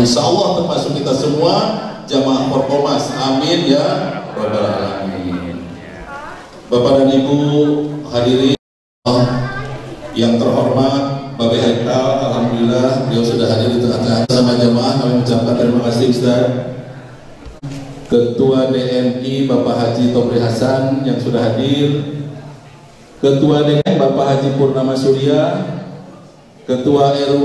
insya Allah termasuk kita semua jamaah Forkomas. Amin ya rabbal alamin. Bapak dan Ibu hadirin yang terhormat, Bapak Haikal, alhamdulillah beliau sudah hadir di tengah-tengah sama jamaah. Kami mengucapkan terima kasih Ustaz. Ketua DMI Bapak Haji Topri Hasan yang sudah hadir, Ketua DKM Bapak Haji Purnama Surya, Ketua RW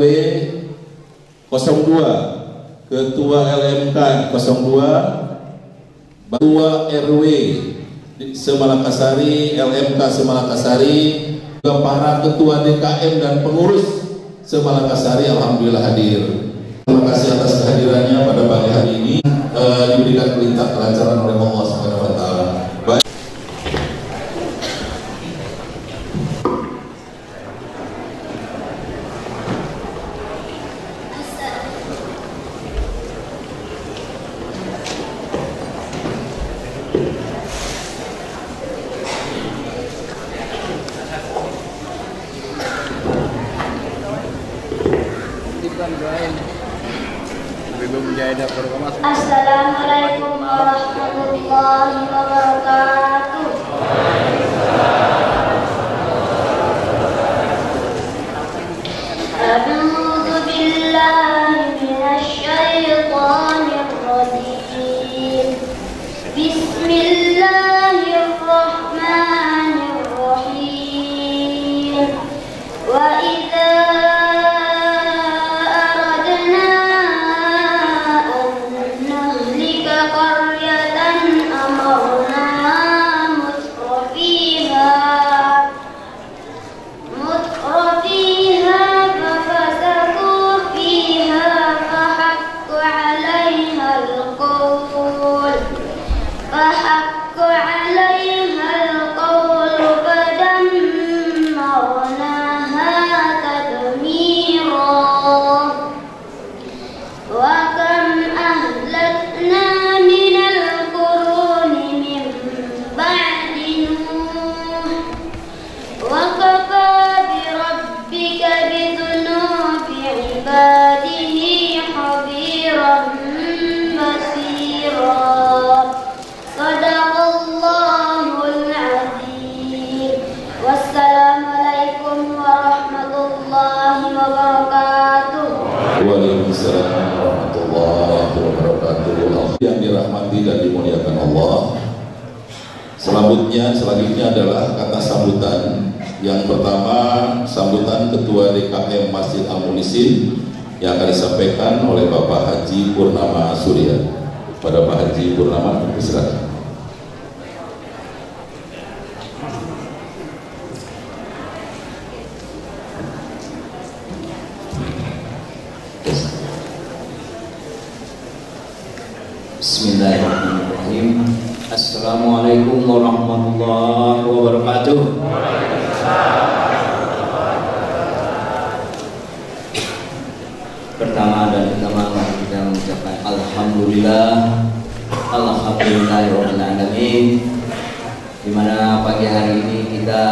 02, Ketua LMK 02, Ketua RW Semalakasari, LMK Semalakasari, para Ketua DKM dan pengurus Semalakasari alhamdulillah hadir. Terima kasih atas kehadirannya pada pagi hari ini. Diberikan perintah kelancaran oleh Allah Subhanahu wa taala. Baik. Assalamualaikum warahmatullahi wabarakatuh. A'udzu billahi minasy syaithanir rajim. Bismillahirrahmanirrahim. Wa idza Waalaikumsalam warahmatullahi wabarakatuh. Yang dirahmati dan dimuliakan Allah. Selanjutnya adalah kata sambutan. Yang pertama, sambutan Ketua DKM Masjid Al-Munisin yang akan disampaikan oleh Bapak Haji Purnama Surya. Pada Pak Haji Purnama, silakan. Bismillahirrahmanirrahim. Assalamualaikum warahmatullahi wabarakatuh. Pertama dan utama kita mengucapkan Alhamdulillahirabbil alamin, di mana pagi hari ini kita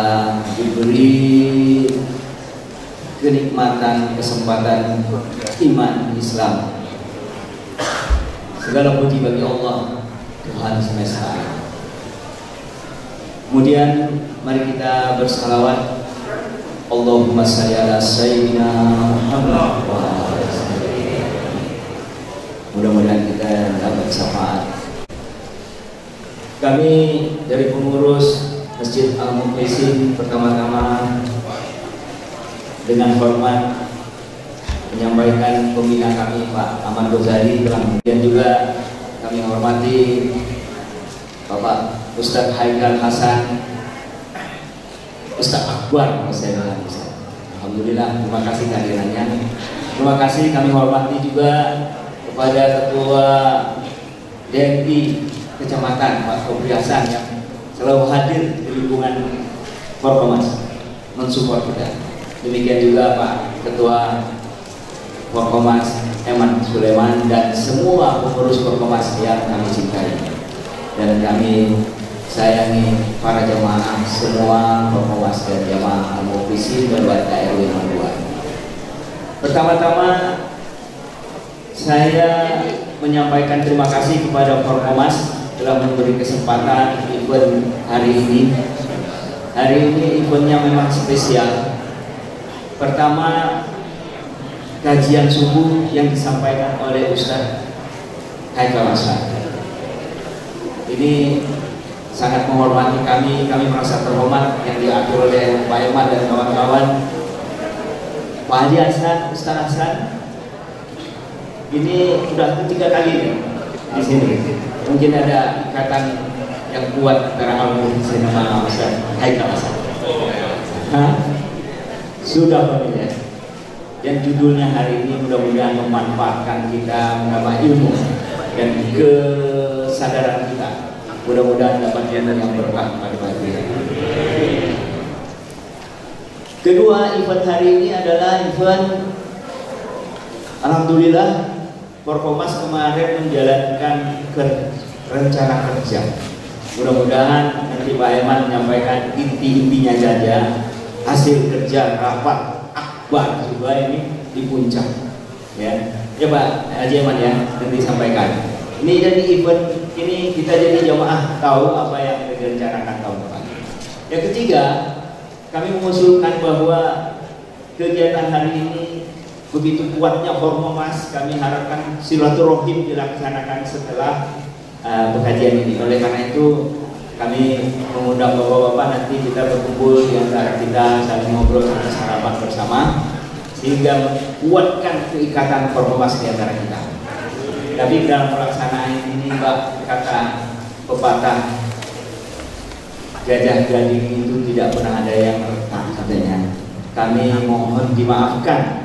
diberi kenikmatan kesempatan iman Islam. Segala puji bagi Allah, Tuhan semesta alam. Kemudian mari kita bersalawat. Allahumma shalli ala sayyidina Muhammad wa ala alihi wasallam. Mudah-mudahan kita dapat syafaat. Kami dari pengurus Masjid Al-Mukhlisin pertama-tama dengan hormat menyampaikan pembina kami Pak Ahmad Ghazali, kemudian juga kami hormati Bapak Ustadz Haikal Hasan, Ustadz Akbar, alhamdulillah, terima kasih kehadirannya. Terima kasih kami hormati juga kepada Ketua DMI Kecamatan Pak Topri Hasan yang selalu hadir di lingkungan Forkomas mensupport kita. Demikian juga Pak Ketua Forkomas Eman Sulaiman dan semua pengurus Forkomas yang kami cintai dan kami sayangi para jamaah semua Forkomas dan jamaah Al-Mukhlisin dan warga RW 02. Pertama-tama saya menyampaikan terima kasih kepada Forkomas telah memberi kesempatan event hari ini. Hari ini eventnya memang spesial. Pertama, kajian subuh yang disampaikan oleh Ustaz Haikal Hasan. Ini sangat menghormati kami merasa terhormat yang diatur oleh Pak Eman dan kawan-kawan. Pak Haji Hasan, Ustaz Hasan, ini sudah ketiga kali nih di sini. Mungkin ada ikatan yang kuat antara alumni sama Ustaz Haikal Hasan. Sudah familiar. Dan judulnya hari ini mudah-mudahan memanfaatkan kita menambah ilmu dan kesadaran kita. Mudah-mudahan dapat yang berkah pada hati. Kedua, event hari ini adalah event, alhamdulillah Forkomas kemarin menjalankan rencana kerja. Mudah-mudahan nanti Pak Eman menyampaikan inti-intinya saja. Hasil kerja rapat akbar juga ini di puncak, ya Pak Haji Eman ya, nanti sampaikan. Ini jadi event ini kita jadi jamaah tahu apa yang direncanakan tahun depan. Yang ketiga, kami mengusulkan bahwa kegiatan hari ini begitu kuatnya Forkomas, kami harapkan silaturahim dilaksanakan setelah pengajian ini. Oleh karena itu kami mengundang bapak-bapak, nanti kita berkumpul di antara kita, saling ngobrol dan sarapan bersama sehingga menguatkan keikatan Forkomas di antara kita. Tapi dalam pelaksanaan ini Mbak, kata pepatah, gajah gading itu tidak pernah ada yang retak katanya. Kami mohon dimaafkan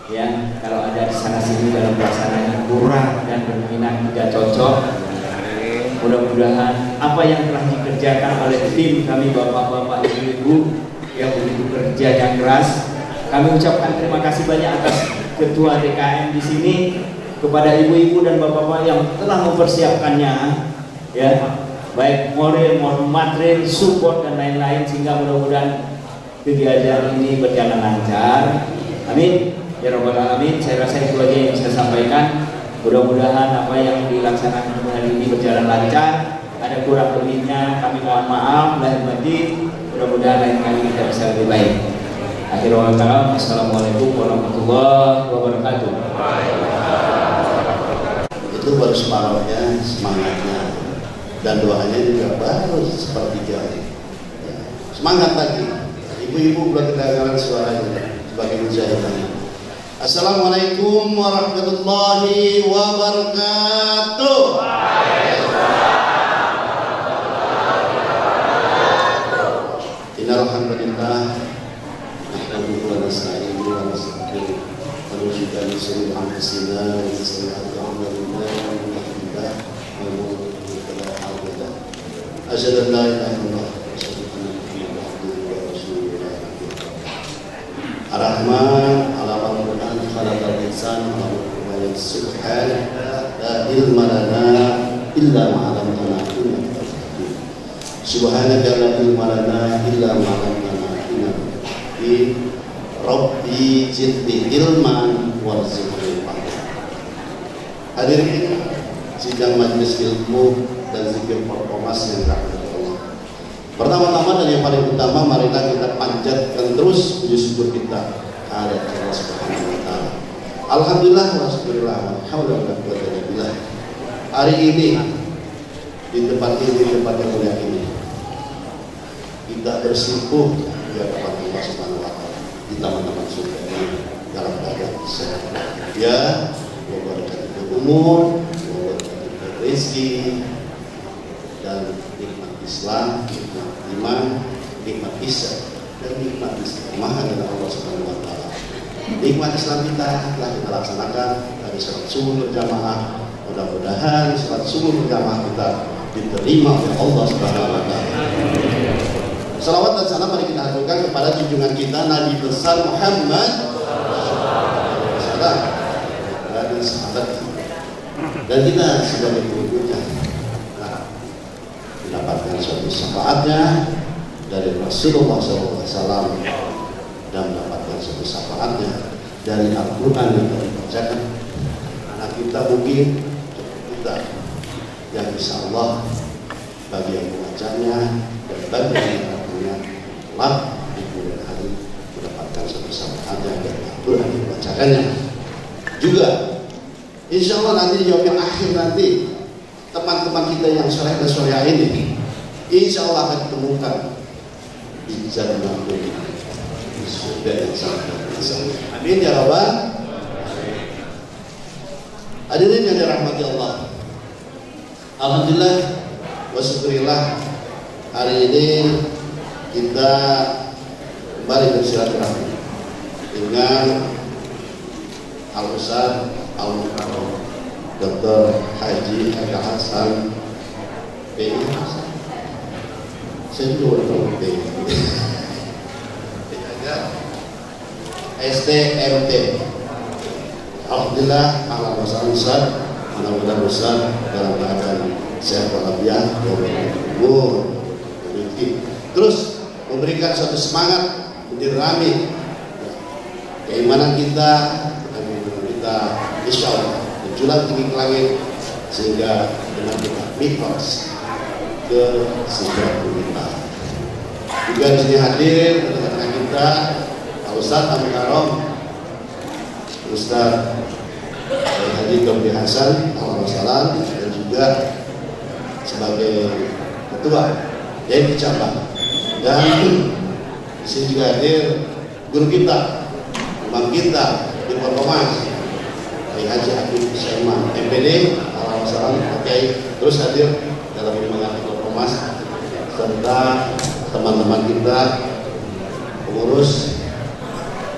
ya kalau ada di sana sini dalam pelaksanaan kurang dan berminat tidak cocok. Mudah-mudahan apa yang telah dikerjakan oleh tim kami bapak-bapak ibu-ibu yang begitu kerja yang keras, kami ucapkan terima kasih banyak atas ketua DKM di sini, kepada ibu-ibu dan bapak-bapak yang telah mempersiapkannya ya, baik moral maupun materi, support dan lain-lain, sehingga mudah-mudahan kegiatan ini berjalan lancar. Amin ya rabbal alamin. Saya rasa itu aja yang bisa sampaikan. Mudah-mudahan apa yang dilaksanakan hari ini berjalan lancar. Ada kurang lebihnya kami mohon maaf lahir batin. Mudah-mudahan lain kali kita bisa lebih baik. Akhirul kalam. Assalamualaikum warahmatullahi wabarakatuh. Itu baru separuhnya semangatnya, dan doanya juga baru sepertiga. Semangat lagi. Ibu-ibu belum kedengaran suaranya sebagai mujahidah. Assalamualaikum warahmatullahi wabarakatuh. Innal hamdalillah nahmaduhu wa nasta'inuhu wa nastaghfiruh wa na'udzu billahi min shururi anfusina wa min sayyi'ati a'malina man yahdihillahu fala mudilla lahu. Asyhadu an la ilaha illallah wa asyhadu anna Muhammadan abduhu wa rasuluh. Ar-Rahman al-Quran khalaqal insana wa subhanahu la ilma lana illa ma 'allamtana innaka antal hakim. Subhanaka la ilma lana illa ma 'allamtana innaka antal Rabbi zidni ilman warzuqni fahma. Hadirin sidang majelis ilmu dan zikir Forkomas yang dirahmati Allah. Pertama-tama dan yang paling utama, marilah kita panjatkan terus puji syukur kita kepada Allah Subhanahu wa taala. Alhamdulillah wa syukurillah wa haula wala quwwata illa billah. Hari ini di tempat yang mulia ini kita bersimpuh di hadapan Allah Subhanahu wa taala di taman-taman surga ini dalam keadaan sehat. Ya, wabarakatuh umur, wabarakatuh rezeki dan nikmat Islam, nikmat iman, nikmat Islam dan nikmat istiqomah dari Allah Subhanahu wa taala. Nikmat Islam kita telah kita laksanakan dari salat subuh berjamaah. Mudah-mudahan salat subuh berjamaah kita diterima oleh Allah Subhanahu wa taala. Salawat dan salam mari kita haturkan kepada junjungan kita Nabi besar Muhammad dan sahabat, dan kita sebagai pengikutnya mendapatkan suatu syafaatnya dari Rasulullah SAW dan mendapatkan suatu syafaatnya dari Al-Quran yang kita bacakan. Anak kita mungkin kita yang insya Allah bagi yang membacanya dan bagi yang mendengarnya kelak di kemudian hari mendapatkan satu syafaat yang Al-Quran dibacakannya. Juga insya Allah nanti di yaumil akhir nanti teman-teman kita yang soleh dan solehah ini insya Allah akan ditemukan di jannah di surga yang sangat besar. Amin ya rabbal. Hadirin yang dirahmati Allah, alhamdulillah wa syukurillah, hari ini kita kembali bersilaturahmi dengan Al-Ustaz Al-Mukarram Dr. Haji Haikal Hasan PI Hasan. Saya juga udah PI STMT. Alhamdulillah, ahlan wa sahlan Ustaz. Mudah-mudahan Ustaz dalam keadaan sehat walafiat, umur, terus memberikan suatu semangat menjadi rame keimanan kita dan kita insya Allah menjulang tinggi ke langit sehingga dengan kita mikros ke Sidratul Muntaha. Juga di sini hadir rekan-rekan kita Ustaz Al-Mukarram Ustaz Haji Gombi Hasan Al-Masalan dan juga sebagai ketua dari cabang, dan di sini juga hadir guru kita, imam kita di Forkomas Haji Habib Syaiman MPD Al-Masalan. Terus hadir dalam penyemangat Forkomas serta teman-teman kita pengurus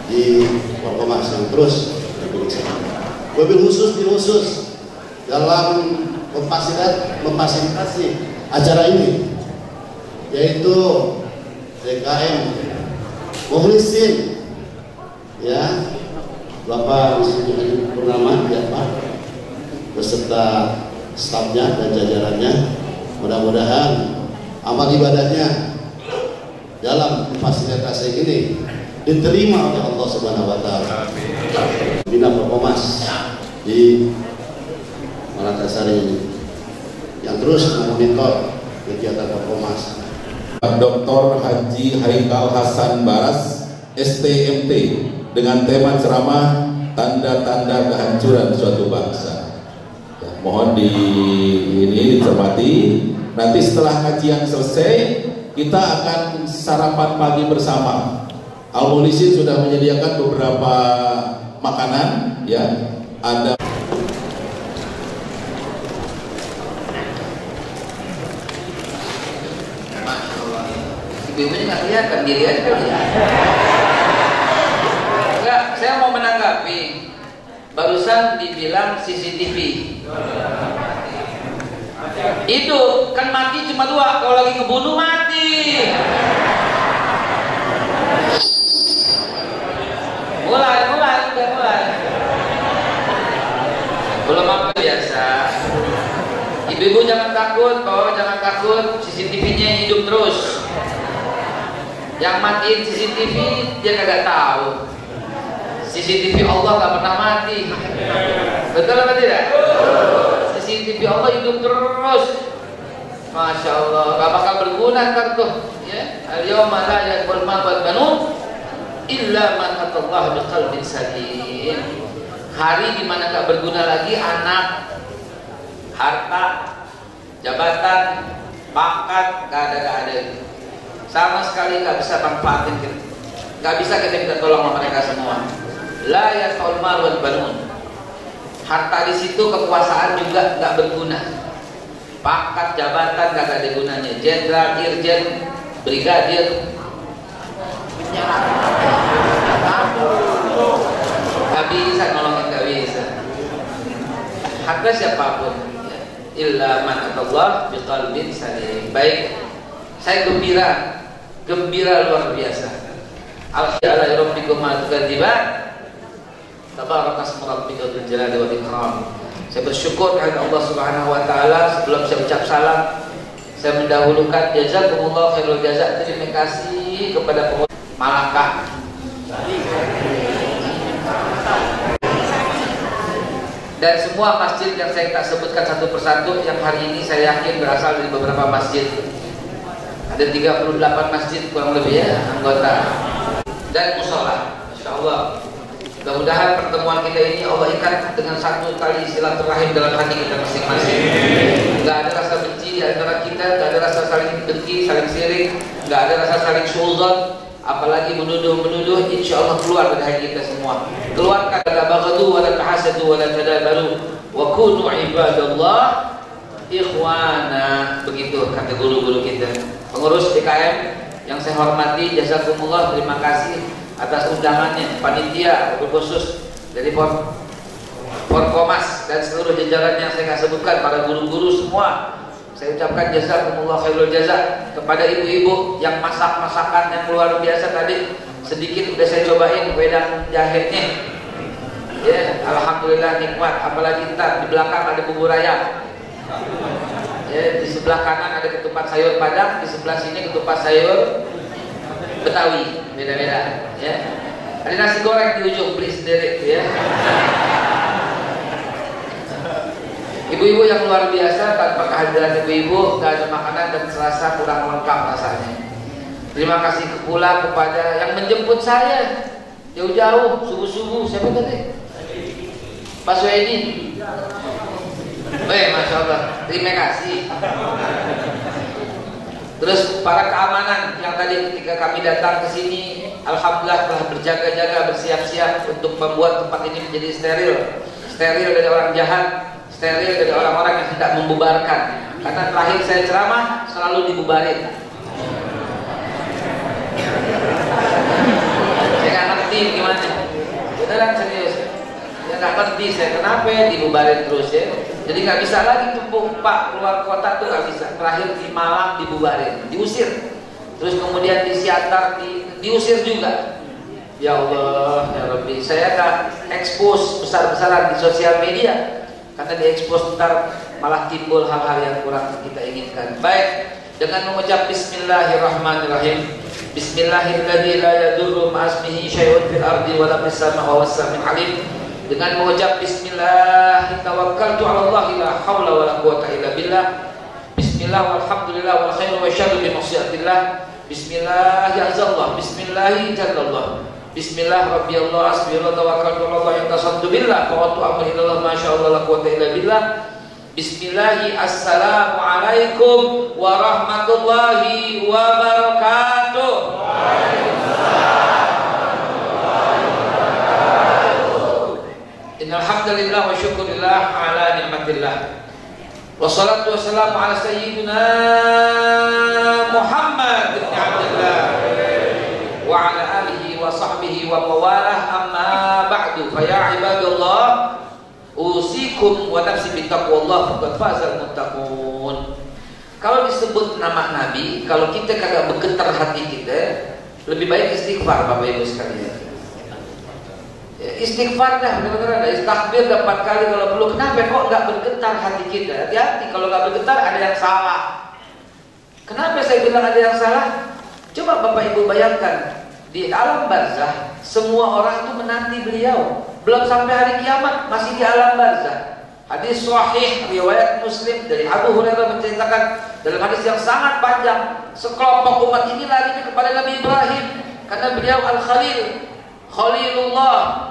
di Forkomas yang terus wabil khusus dalam memfasilitasi acara ini, yaitu DKM Mukhlisin ya, Bapak Wisnu Purnama ya Pak, beserta stafnya dan jajarannya. Mudah-mudahan amal ibadahnya dalam memfasilitasi ini diterima oleh Allah Subhanahu wa taala. Bina Forkomas di Malatasari ini yang terus memonitor kegiatan Forkomas. Dr. Haji Haikal Hasan Baras STMT dengan tema ceramah tanda-tanda kehancuran suatu bangsa. Ya, mohon ini dicermati. Nanti setelah kajian selesai kita akan sarapan pagi bersama. Al-Mukhlisin sudah menyediakan beberapa makanan, ya. Ada ibu-ibunya nggak kelihatan, diri aja kali ya. Enggak, saya mau menanggapi. Barusan dibilang CCTV. Itu kan mati cuma 2, kalau lagi ngebunuh mati. Mulai. Belum apa biasa. Ibu-ibu jangan takut, bapak jangan takut, CCTV-nya hidup terus. Yang matiin CCTV dia kagak tahu. CCTV Allah gak pernah mati. Betul apa tidak? CCTV Allah hidup terus. Masya Allah, gak bakal berguna ntar tuh. Ya, al-yawma la yakbal mal wal banun illa man atallaha biqalbin salim. Hari dimana gak berguna lagi anak, harta, jabatan, pangkat, gak ada. Sama sekali gak bisa manfaatin kita. Gak bisa kita minta tolong sama mereka semua. La yakbal mal wal banun. Harta di situ, kekuasaan juga gak berguna. Pangkat, jabatan gak ada gunanya. Jenderal, irjen, brigadir, gak bisa nolongin, gak bisa. Harta siapapun, illa man atallah biqalbin salim. Baik, saya gembira luar biasa. Alhamdulillah rabbikum ma'atukadziban tabarakas rabbika dzul jalali wal ikram. Saya bersyukur kepada Allah Subhanahu wa taala. Sebelum saya ucap salam, saya mendahulukan jazakumullah khairul jazak. Terima kasih kepada pengurus Malaka. Dan Dan semua masjid yang saya tak sebutkan satu persatu, yang hari ini saya yakin berasal dari beberapa masjid. Ada 38 masjid kurang lebih ya anggota, dan musola. Masya Allah. Mudah-mudahan pertemuan kita ini Allah ikat dengan satu tali silaturahim dalam hati kita masing-masing. Gak ada rasa benci di antara kita, gak ada rasa saling dengki, saling sirik, gak ada rasa saling suudzon, apalagi menuduh-menuduh. Insya Allah keluar dari hati kita semua. Keluarkan la baghadu wa la tahasadu wa la tadabaru wa kunu ibadallah ikhwana. Begitu kata guru-guru kita. Pengurus DKM yang saya hormati, jazakumullah, terima kasih atas undangannya, panitia khusus dari Forkomas dan seluruh jajaran yang saya nggak sebutkan, para guru-guru semua. Saya ucapkan jazakumullah khairul jaza. Kepada ibu-ibu yang masak masakan yang luar biasa tadi, sedikit udah saya cobain wedang jahenya. Ya, alhamdulillah nikmat. Apalagi ntar di belakang ada bubur ayam. Ya, di sebelah kanan ada ketupat sayur Padang, di sebelah sini ketupat sayur Betawi, beda-beda ya. Ada nasi goreng di ujung, beli sendiri ya. Ibu-ibu yang luar biasa, tanpa kehadiran ibu-ibu gak ada makanan dan serasa kurang lengkap rasanya. Terima kasih pula kepada yang menjemput saya jauh-jauh, subuh-subuh. Siapa tadi? Pak Suedi. Masya Allah, terima kasih. Terus para keamanan yang tadi ketika kami datang ke sini, alhamdulillah telah berjaga-jaga, bersiap-siap untuk membuat tempat ini menjadi steril. Steril dari orang jahat, steril dari orang-orang yang tidak membubarkan. Karena terakhir saya ceramah selalu dibubarin. Saya nggak ngerti gimana. Beneran serius. Ya nggak ngerti saya kenapa dibubarin terus ya. Jadi nggak bisa lagi tumpuk Pak keluar kota tuh nggak bisa. Terakhir di Malang dibubarin, diusir. Terus kemudian di Siantar diusir juga. Ya Allah, ya Rabbi, saya akan expose besar-besaran di sosial media. Karena di expose ntar malah timbul hal-hal yang kurang kita inginkan. Baik, dengan mengucap Bismillahirrahmanirrahim. Bismillahirrahmanirrahim. La yadurru ma'asmihi syai'un fil ardi wa la fis sama'i wa huwas sami'ul alim. Dengan mengucap Bismillah tawakkaltu 'ala Allah la haula wa la quwwata illa billah. Bismillah walhamdulillah wal khairu wa syarru bi masyiatillah. Bismillah ya Allah, bismillah jallallah. Bismillah rabbi Allah asbirullah tawakkaltu 'ala Allah yantasaddu billah wa tu amri illallah masyaallah la quwwata illa billah. Bismillah assalamu alaikum warahmatullahi wabarakatuh. Alhamdulillah wa syukurillah ala ni'matillah. Wassalatu wassalamu ala sayyidina Muhammad ibn Abdullah wa ala alihi wa sahbihi wa mawalah, amma ba'du. Fa ya ibadallah usikum wa nafsi bittaqwallah faqad fazal muttaqun. Kalau disebut nama Nabi, kalau kita kagak bergetar hati kita, lebih baik istighfar Bapak Ibu sekalian. Istighfar dah, benar-benar ada istakbir 4 kali kalau perlu. Kenapa kok nggak bergetar hati kita? Hati-hati, kalau nggak bergetar ada yang salah. Kenapa saya bilang ada yang salah? Coba Bapak Ibu bayangkan, di alam barzah semua orang itu menanti beliau. Belum sampai hari kiamat masih di alam barzah. Hadis sahih riwayat Muslim dari Abu Hurairah menceritakan dalam hadis yang sangat panjang, sekelompok umat ini lari kepada Nabi Ibrahim karena beliau Al-Khalil, Khalilullah.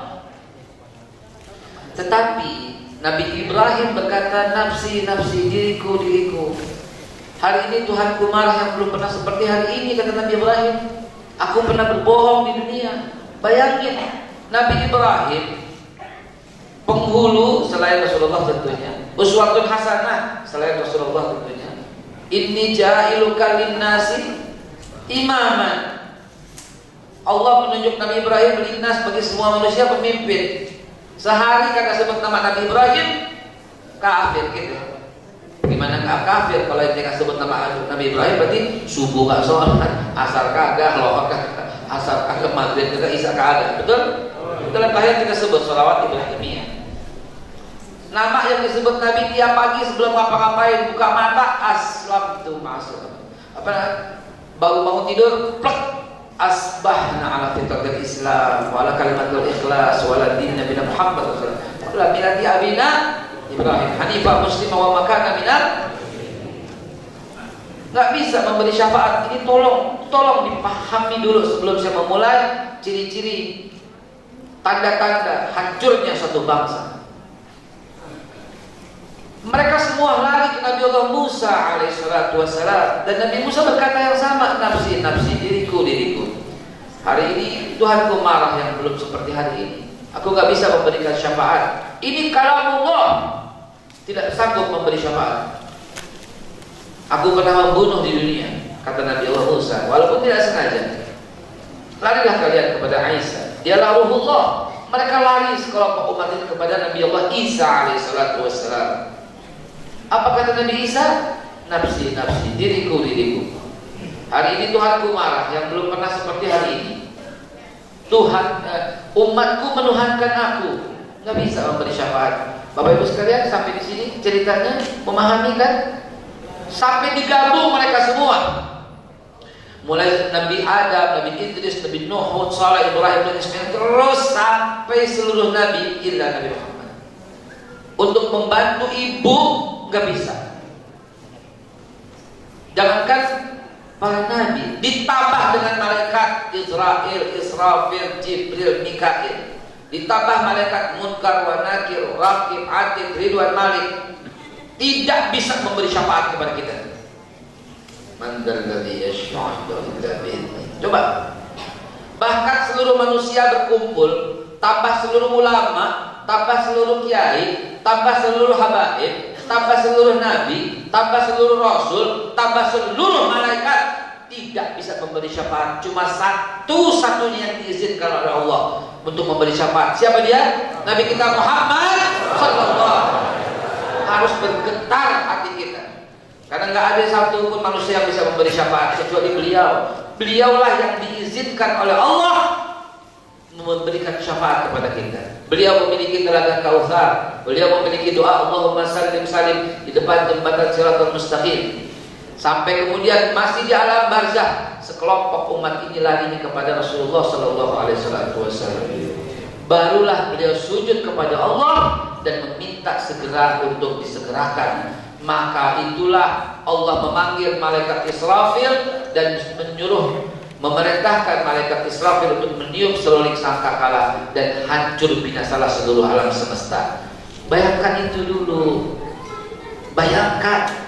Tetapi Nabi Ibrahim berkata, nafsi, nafsi, diriku, diriku. Hari ini Tuhanku marah yang belum pernah seperti hari ini, kata Nabi Ibrahim. Aku pernah berbohong di dunia. Bayangin, Nabi Ibrahim penghulu selain Rasulullah tentunya, uswatun hasanah selain Rasulullah tentunya. Inni ja'iluka linnasi imaman. Allah menunjuk Nabi Ibrahim linnas bagi semua manusia pemimpin. Sehari kagak sebut nama Nabi Ibrahim, kafir gitu. Gimana nggak kafir kalau dia nggak sebut nama Nabi Ibrahim? Berarti subuh nggak sholat, asar kagak, lohor kagak, asar kagak, maghrib kagak, isya kagak. Betul? Dalam tahiyat kita sebut sholawat Ibrahimiyah. Nama yang disebut Nabi tiap pagi sebelum ngapa-ngapain, buka mata, aslam itu masuk. Apa? Baru bangun tidur, plek. Asbahna ala fitratil Islam wa ala kalimatul ikhlas wa ala din Nabi Muhammad sallallahu alaihi wasallam. Itulah millati abina Ibrahim hanifah muslimah wa makana minal. Nggak bisa memberi syafaat. Ini tolong dipahami dulu sebelum saya memulai ciri-ciri tanda-tanda hancurnya suatu bangsa. Mereka semua lari ke Nabi Allah Musa alaihissalatu wassalam, dan Nabi Musa berkata yang sama, nafsi, nafsi, diriku, diriku. Hari ini Tuhanku marah yang belum seperti hari ini. Aku gak bisa memberikan syafaat. Ini kalamullah, tidak sanggup memberi syafaat. Aku pernah membunuh di dunia, kata Nabi Allah Musa, walaupun tidak sengaja. Larilah kalian kepada Isa, dialah ruhullah. Mereka lari sekelompok umat ini kepada Nabi Allah Isa alaihissalatu wassalam. Apa kata Nabi Isa? Nafsi, nafsi, diriku, diriku. Hari ini Tuhanku marah yang belum pernah seperti hari ini. Umatku menuhankan aku, nggak bisa memberi syafaat. Bapak Ibu sekalian, sampai di sini ceritanya memahami kan? Sampai digabung mereka semua. Mulai Nabi Adam, Nabi Idris, Nabi Nuh, Hud, Saleh, Ibrahim, dan Ismail, terus sampai seluruh Nabi illa Nabi Muhammad. Untuk membantu ibu nggak bisa. Jangankan para nabi, ditambah dengan malaikat Israel, Israfil, Jibril, Mikail, ditambah malaikat Munkar wa Nakir, Raqib, Atid, Ridwan, Malik, tidak bisa memberi syafaat kepada kita. Coba, bahkan seluruh manusia berkumpul, tambah seluruh ulama, tambah seluruh kiai, tambah seluruh habaib, tambah seluruh nabi, tambah seluruh rasul, tambah seluruh malaikat, tidak bisa memberi syafaat. Cuma satu-satunya yang diizinkan oleh Allah untuk memberi syafaat. Siapa dia? Nabi kita Muhammad sallallahu. Harus bergetar hati kita, karena nggak ada satu pun manusia yang bisa memberi syafaat kecuali beliau. Beliaulah yang diizinkan oleh Allah memberikan syafaat kepada kita. Beliau memiliki telaga Kautsar. Beliau memiliki doa Allahumma sallim salim di depan jembatan Shiratal Mustaqim. Sampai kemudian masih di alam barzah, sekelompok umat ini larinya kepada Rasulullah sallallahu alaihi wasallam. Barulah beliau sujud kepada Allah dan meminta segera untuk disegerakan. Maka itulah Allah memanggil malaikat Israfil dan memerintahkan malaikat Israfil untuk meniup seruling sangkakala dan hancur binasalah seluruh alam semesta. Bayangkan itu dulu. Bayangkan.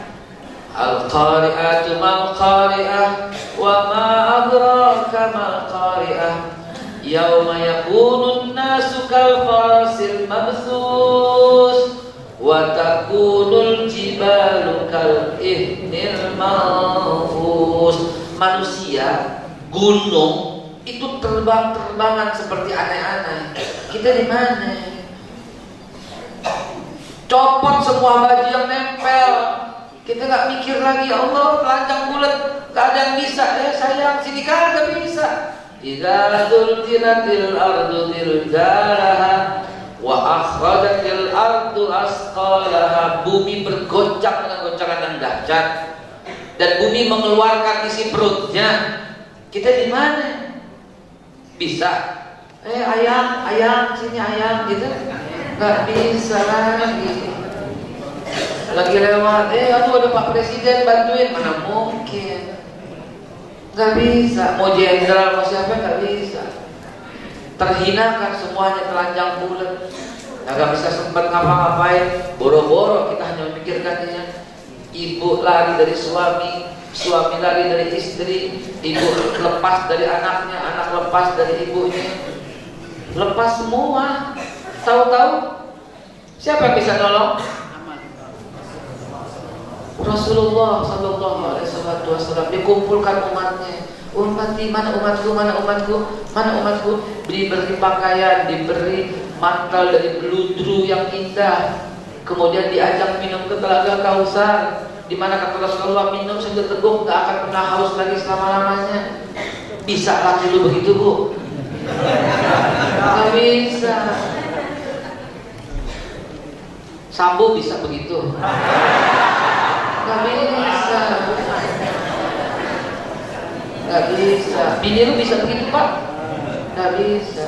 Al-qari'atu mal-qari'ah wa ma adraka mal-qari'ah yauma yakunun nasu kal farasil mabthus wa takunul jibalu kal ihnil manfus. Manusia, gunung itu terbang-terbangan seperti aneh-aneh. Kita di mana? Copot semua baju yang nempel. Kita nggak mikir lagi, Allah telanjang bulat, nggak ada yang bisa. Sayang, sini kan nggak bisa. Idza zulzilatil ardu zilzalaha wa akhrajatil ardu asqalaha. Bumi bergoncang dengan goncangan yang dahsyat dan bumi mengeluarkan isi perutnya. Kita di mana? Bisa? Ayam, sini ayam, gitu? Nggak bisa lagi. Lagi lewat, aduh ada Pak Presiden bantuin, mana mungkin? Nggak bisa. Mau jenderal, mau siapa, nggak bisa. Terhinakan semuanya, telanjang bulat. Nggak bisa sempat ngapa-ngapain. Boro-boro kita hanya memikirkannya. Ibu lari dari suami, suami lari dari istri, ibu lepas dari anaknya, anak lepas dari ibunya, lepas semua. Tahu-tahu siapa yang bisa nolong? Rasulullah sallallahu alaihi wasallam. Dikumpulkan umatnya. Ummati, mana umatku, mana umatku, mana umatku. Diberi pakaian, diberi mantel dari beludru yang indah. Kemudian diajak minum ke telaga Kautsar, di mana kata Rasulullah, minum seteguk nggak akan pernah haus lagi selama-lamanya. Bisa laki lu begitu, Bu? Nggak bisa. Sambo bisa begitu? Nggak bisa. Nggak bisa. Bini lu bisa begitu, Pak? Nggak bisa.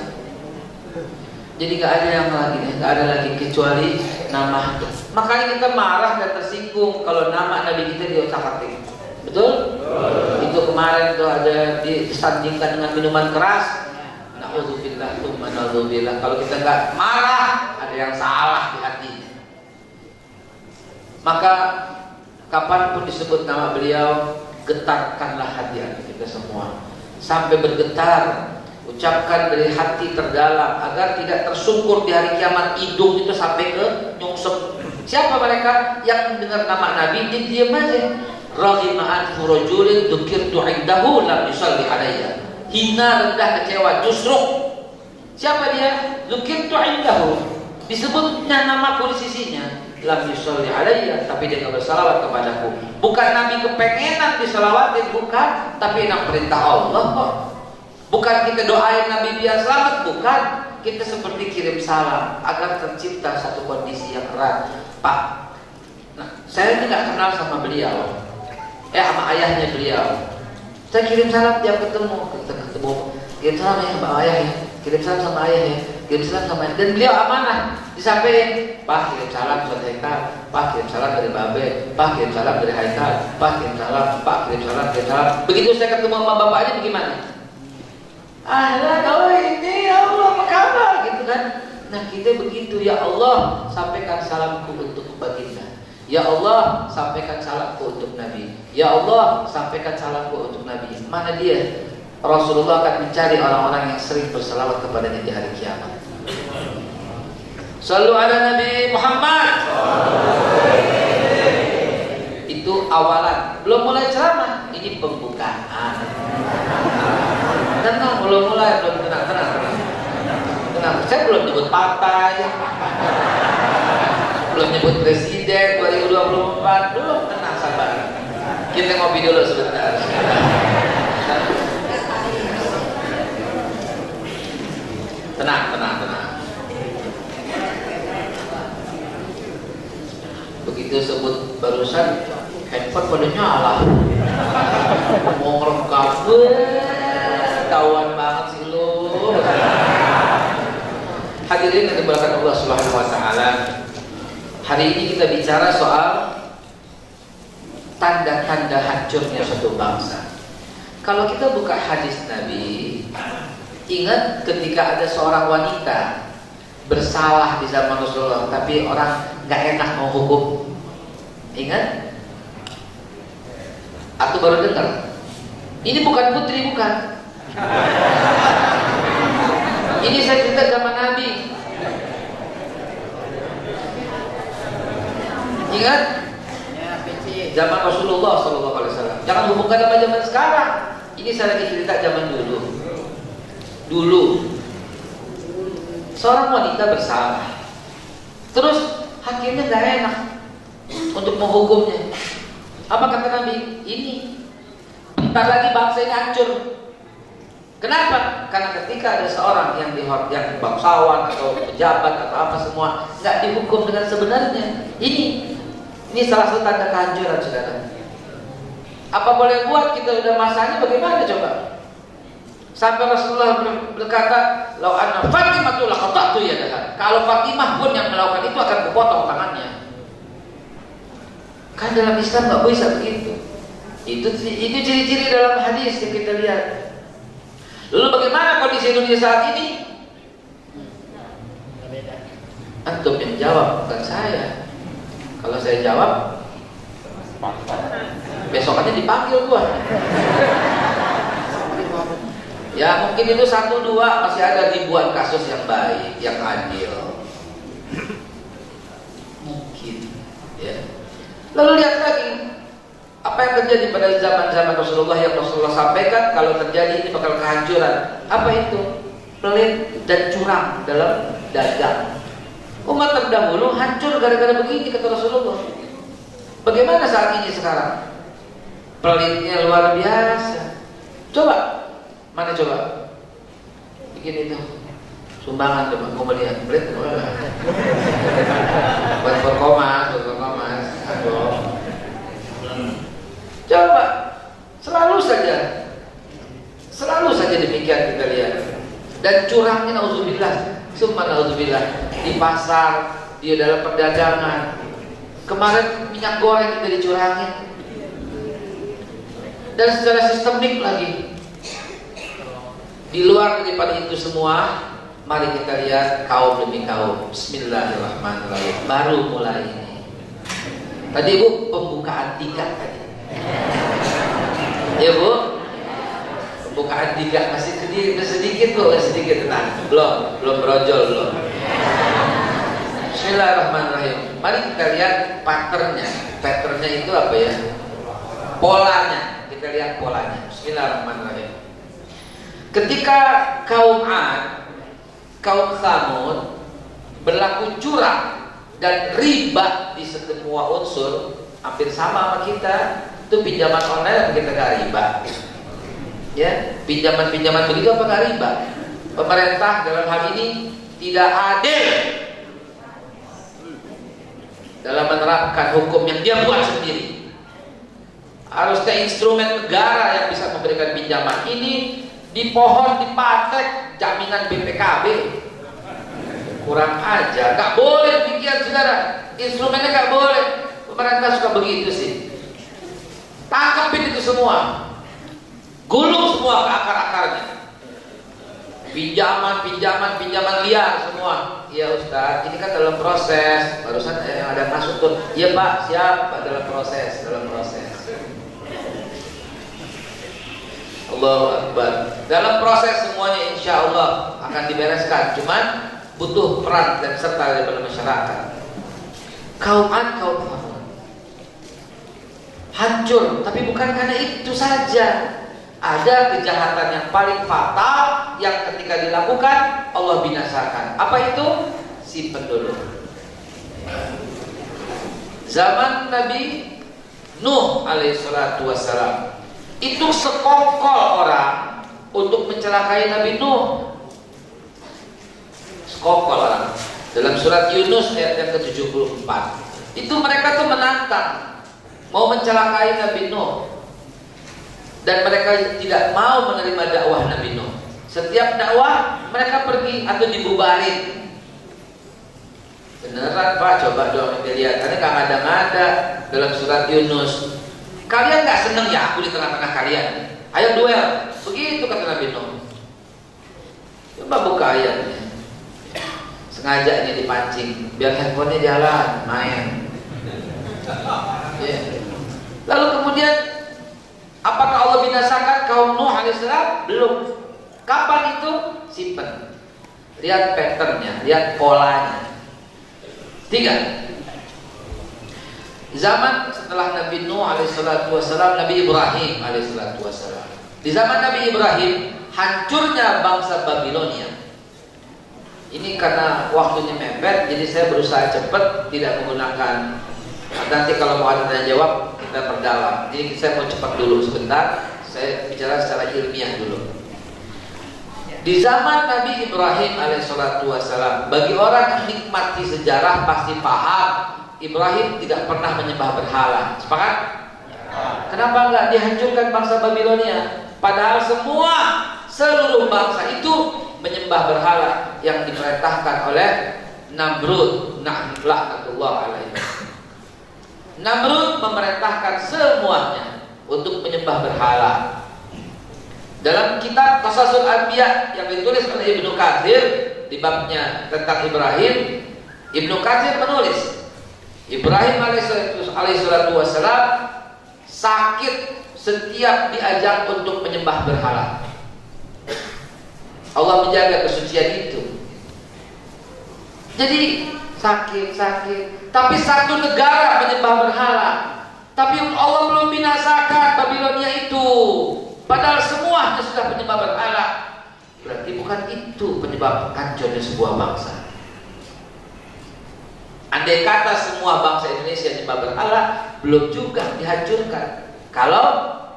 Jadi nggak ada yang lagi, nggak ada lagi kecuali nama. Makanya kita marah dan tersinggung kalau nama Nabi kita diotak-atik. Betul? Itu kemarin tuh ada disandingkan dengan minuman keras. Na'udzubillah, na'udzubillah. Kalau kita nggak marah, ada yang salah di hati. Maka kapanpun disebut nama beliau, getarkanlah hati kita semua sampai bergetar. Ucapkan dari hati terdalam agar tidak tersungkur di hari kiamat, hidung itu sampai ke nyungsep. Siapa mereka yang mendengar nama Nabi dia diam aja? Raghima'an furujulin dzukirtu 'indahu lam yusalli alayya. Hina, rendah, kecewa, justru. Siapa dia? Dzukirtu 'indahu. Disebutnya namaku di sisinya, lam yusalli alayya, tapi dia enggak bersalawat kepadaku. Bukan Nabi kepengenan disalawatin, bukan, tapi enak perintah Allah kok. Bukan kita doain Nabi biar selamat, bukan. Kita seperti kirim salam agar tercipta satu kondisi yang erat. Pak, nah, saya ini nggak kenal sama beliau, sama ayahnya beliau. Saya kirim salam tiap ketemu, kirim salam ya sama ayah ya, kirim salam sama ayah ya, kirim salam sama ayah. Dan beliau amanah, disampaikan, Pak kirim salam buat Haikal, Pak kirim salam dari Babe, Pak kirim salam dari Haikal, Pak kirim salam, Pak kirim salam, kirim salam. Begitu saya ketemu sama bapaknya bagaimana? Oh ini ya Allah apa kabar gitu kan. Nah kita begitu, ya Allah sampaikan salamku untuk baginda, ya Allah sampaikan salamku untuk Nabi, ya Allah sampaikan salamku untuk Nabi. Mana dia? Rasulullah akan mencari orang-orang yang sering bersalawat kepadanya di hari kiamat. Shallu ala Nabi Muhammad. Itu awalan, belum mulai ceramah, ini pembukaan. Tenang, belum mulai, belum tenang. Saya belum nyebut partai, belum nyebut presiden 2024, belum. Tenang, sabar. Kita ngopi dulu sebentar. Tenang. Begitu sebut barusan, handphone pada nyala. Mau ngerekam, kawan banget sih lu. Hadirin yang dimuliakan Allah Subhanahu wa taala. Hari ini kita bicara soal tanda-tanda hancurnya suatu bangsa. Kalau kita buka hadis Nabi, ingat ketika ada seorang wanita bersalah di zaman Rasulullah, tapi orang nggak enak mau hukum. Ingat? Atau baru dengar? Ini bukan putri, bukan. Ini saya cerita zaman Nabi. Ingat? Zaman Rasulullah SAW. Jangan hubungkan sama zaman sekarang. Ini saya lagi cerita zaman dulu. Seorang wanita bersalah, terus hakimnya gak enak untuk menghukumnya. Apa kata Nabi? Ini bentar lagi bangsa ini hancur. Kenapa? Karena ketika ada seorang yang bangsawan atau pejabat atau apa semua nggak dihukum dengan sebenarnya, ini salah satu tanda kehancuran, saudara. Apa boleh buat, kita udah masanya bagaimana coba? Sampai Rasulullah berkata, "Lau anna Fatimah tu laqata'tu yadaha." Kalau Fatimah pun yang melakukan itu akan kupotong tangannya. Kan dalam Islam nggak bisa begitu. Itu ciri-ciri dalam hadis yang kita lihat. Lalu bagaimana kondisi Indonesia saat ini? Antum yang jawab, bukan saya. Kalau saya jawab, besokannya dipanggil gua. Ya mungkin itu 1-2, masih ada ribuan kasus yang baik, yang adil. Mungkin, ya. Lalu lihat lagi, apa yang terjadi pada zaman-zaman Rasulullah yang Rasulullah sampaikan kalau terjadi ini bakal kehancuran. Apa itu? Pelit dan curang dalam dagang. Umat terdahulu hancur gara-gara begini, kata Rasulullah. Bagaimana saat ini sekarang? Pelitnya luar biasa. Coba, mana coba? Bikin itu sumbangan coba, mau melihat pelit buat berkomas. Coba, selalu saja demikian kita lihat. Dan curangnya, nauzubillah, Subhanallah, di pasar, dia dalam perdagangan. Kemarin minyak goreng kita dicurangin, dan secara sistemik lagi. Di luar daripada itu semua, mari kita lihat kaum demi kaum. Bismillahirrahmanirrahim. Baru mulai ini. Tadi Bu, pembukaan 3 tadi. Ya Bu, pembukaan 3 masih sedikit Bu, sedikit. Nah, belum brojol belum. Bismillahirrahmanirrahim. Mari kita lihat patternnya. Patternnya itu apa ya? Polanya. Kita lihat polanya. Bismillahirrahmanirrahim. Ketika kaum Ad, kaum Tsamud berlaku curang dan riba di semua unsur, hampir sama sama kita. Itu pinjaman online apa kita gak riba? Ya, pinjaman begitu apa gak riba? Pemerintah dalam hal ini tidak adil dalam menerapkan hukum yang dia buat sendiri. Harusnya instrumen negara yang bisa memberikan pinjaman ini di pohon dipatek jaminan BPKB. Kurang aja, gak boleh demikian saudara. Instrumennya gak boleh. Pemerintah suka begitu sih. Tangkapin itu semua, gulung semua ke akar-akarnya. Pinjaman liar semua. Ya Ustaz, ini kan dalam proses. Barusan yang ada masuk tuh. Iya Pak, siap Pak, dalam proses. Allahu Akbar. Dalam proses semuanya insya Allah akan dibereskan. Cuman butuh peran dan serta daripada masyarakat. Kaum Ad, kaum Tsamud hancur, tapi bukan karena itu saja. Ada kejahatan yang paling fatal yang ketika dilakukan Allah binasakan. Apa itu? Simpen dulu. Zaman Nabi Nuh alaihissalatu wassalam, itu sekongkol orang untuk mencelakai Nabi Nuh. Sekongkol orang. Dalam surat Yunus ayat yang ke-74, itu mereka tuh menantang mau mencelakai Nabi Nuh, dan mereka tidak mau menerima dakwah Nabi Nuh. Setiap dakwah mereka pergi atau dibubarin. Beneran Pak, coba dong dilihat. Karena gak ngada-ngada dalam surat Yunus. Kalian gak seneng ya aku di tengah-tengah kalian? Ayo duel. Begitu kata Nabi Nuh. Coba buka ayatnya. Sengaja ini dipancing biar handphonenya jalan, main. Yeah. Lalu kemudian apakah Allah binasakan kaum Nuh alaihissalam? Belum. Kapan itu? Simpen. Lihat patternnya, lihat polanya. 3. Zaman setelah Nabi Nuh alaihissalatu wassalam, Nabi Ibrahim alaihissalatu wassalam. Di zaman Nabi Ibrahim, hancurnya bangsa Babilonia. Ini karena waktunya mepet, jadi saya berusaha cepat, tidak menggunakan. Nanti kalau mau ada tanya jawab kita perdalam. Jadi saya mau cepat dulu sebentar. Saya bicara secara ilmiah dulu. Di zaman Nabi Ibrahim alaihissalatu wassalam, bagi orang yang nikmati sejarah pasti paham Ibrahim tidak pernah menyembah berhala. Sepakat? Kenapa enggak dihancurkan bangsa Babilonia? Padahal seluruh bangsa itu menyembah berhala yang diperintahkan oleh Namrud, laknatullah alaihi. Namrud memerintahkan semuanya untuk menyembah berhala. Dalam kitab Qasasul Anbiya yang ditulis oleh Ibnu Katsir di babnya tentang Ibrahim, Ibnu Katsir menulis Ibrahim alaihissalatu wassalam sakit setiap diajak untuk menyembah berhala. Allah menjaga kesucian itu. Jadi sakit, tapi satu negara menyembah berhala, tapi Allah belum binasakan Babilonia itu. Padahal semuanya sudah menyembah berhala. Berarti bukan itu penyebab hancurnya sebuah bangsa. Andai kata semua bangsa Indonesia menyembah berhala, belum juga dihancurkan. Kalau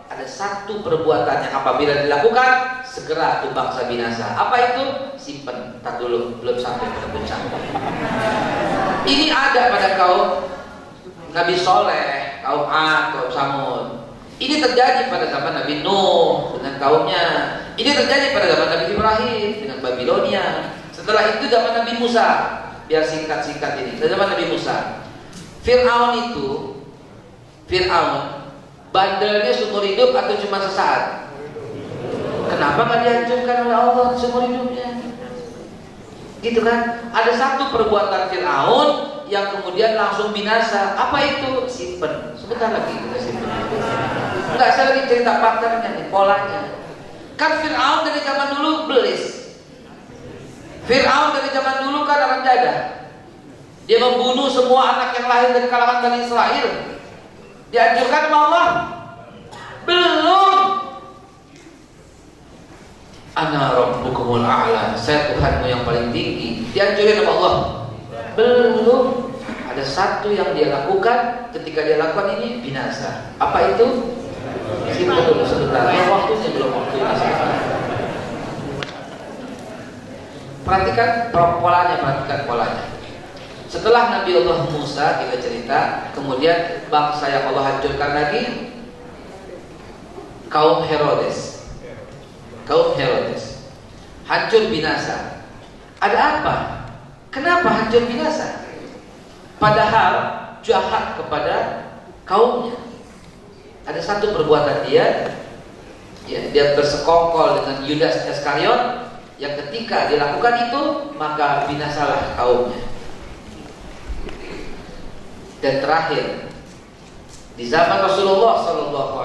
ada satu perbuatan yang apabila dilakukan segera tuh bangsa binasa. Apa itu? Simpen, tar dulu, belum sampai pada puncak. Ini ada pada kaum Nabi Soleh, kaum Ad, kaum Tsamud. Ini terjadi pada zaman Nabi Nuh dengan kaumnya. Ini terjadi pada zaman Nabi Ibrahim dengan Babilonia. Setelah itu zaman Nabi Musa, biar singkat-singkat ini. Zaman Nabi Musa, Fir'aun bandelnya seumur hidup atau cuma sesaat? Kenapa nggak dihancurkan oleh Allah seumur hidupnya? Gitu kan? Ada satu perbuatan Fir'aun yang kemudian langsung binasa. Apa itu? Simpen. Sebentar lagi kita simpen. Enggak, saya lagi cerita patternnya nih, polanya. Kan Fir'aun dari zaman dulu belis. Fir'aun dari zaman dulu kan orang jadah. Dia membunuh semua anak yang lahir dari kalangan Bani Israel. Dianjurkan sama Allah? Belum. Ana rabbukumul a'la, saya Tuhanmu yang paling tinggi. Dianjurin sama Allah? Belum. Ada satu yang dia lakukan, ketika dia lakukan ini binasa. Apa itu? Simpan dulu sebentar. Waktunya belum waktunya. Perhatikan polanya. Setelah Nabi Allah Musa kita cerita, kemudian bangsa yang Allah hancurkan lagi, kaum Herodes hancur binasa. Ada apa? Kenapa hancur binasa? Padahal jahat kepada kaumnya. Ada satu perbuatan dia bersekongkol dengan Yudas Iskariot, yang ketika dilakukan itu maka binasalah kaumnya. Dan terakhir di zaman Rasulullah SAW,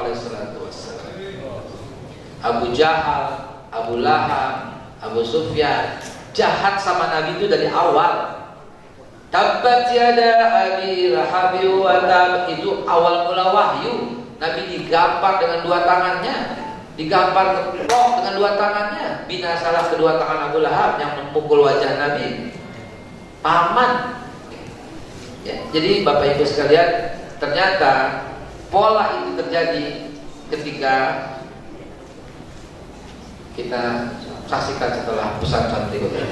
Abu Jahal, Abu Lahab, Abu Sufyan jahat sama Nabi itu dari awal. Tabbat yada abi lahabi wa tab, itu awal mula wahyu. Nabi digampar dengan dua tangannya, digampar keplok dengan dua tangannya. Binasalah kedua tangan Abu Lahab yang memukul wajah Nabi. Paman. Ya, jadi Bapak Ibu sekalian, ternyata pola itu terjadi ketika kita saksikan setelah pesan-pesan berikut ini.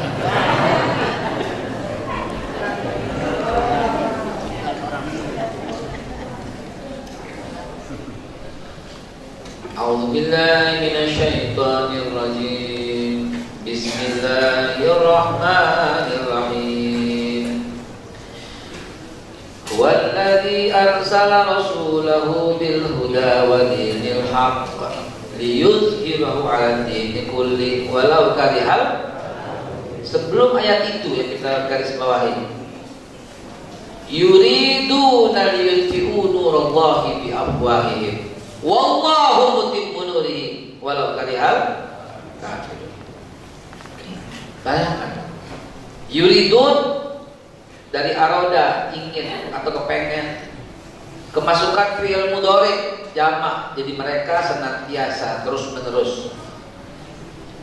A'udzu billahi minasyaitonir rajim. Bismillahirrahmanirrahim. Huwallazi arsala rasulahu bil huda wa dinil haqq liyuzhirahu 'ala dini kulli walau karihal. Sebelum ayat itu yang kita garis bawahi, yuriduna liyutfi'u nurallahi bi afwahihim wallahu mutimmu nurihi walau karihal kafirun. Bayangkan, yuridun dari aroda, ingin atau kepengen, kemasukan fi'il mudhari jamak, jadi mereka senantiasa terus menerus.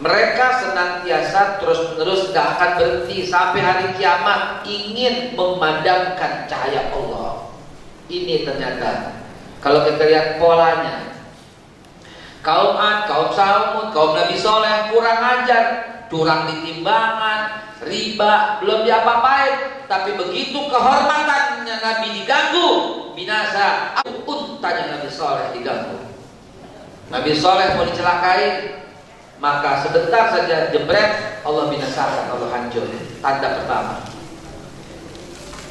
Mereka senantiasa terus menerus, tidak akan berhenti sampai hari kiamat, ingin memadamkan cahaya Allah. Ini ternyata kalau kita lihat polanya, kaum Ad, kaum Samud, kaum Nabi Soleh kurang ajar, curang di timbangan, riba, belum diapa-apain, tapi begitu kehormatannya Nabi diganggu, binasa. Untanya Nabi Soleh diganggu. Nabi Soleh mau dicelakai, maka sebentar saja jebret, Allah binasakan, Allah hancur. Tanda pertama.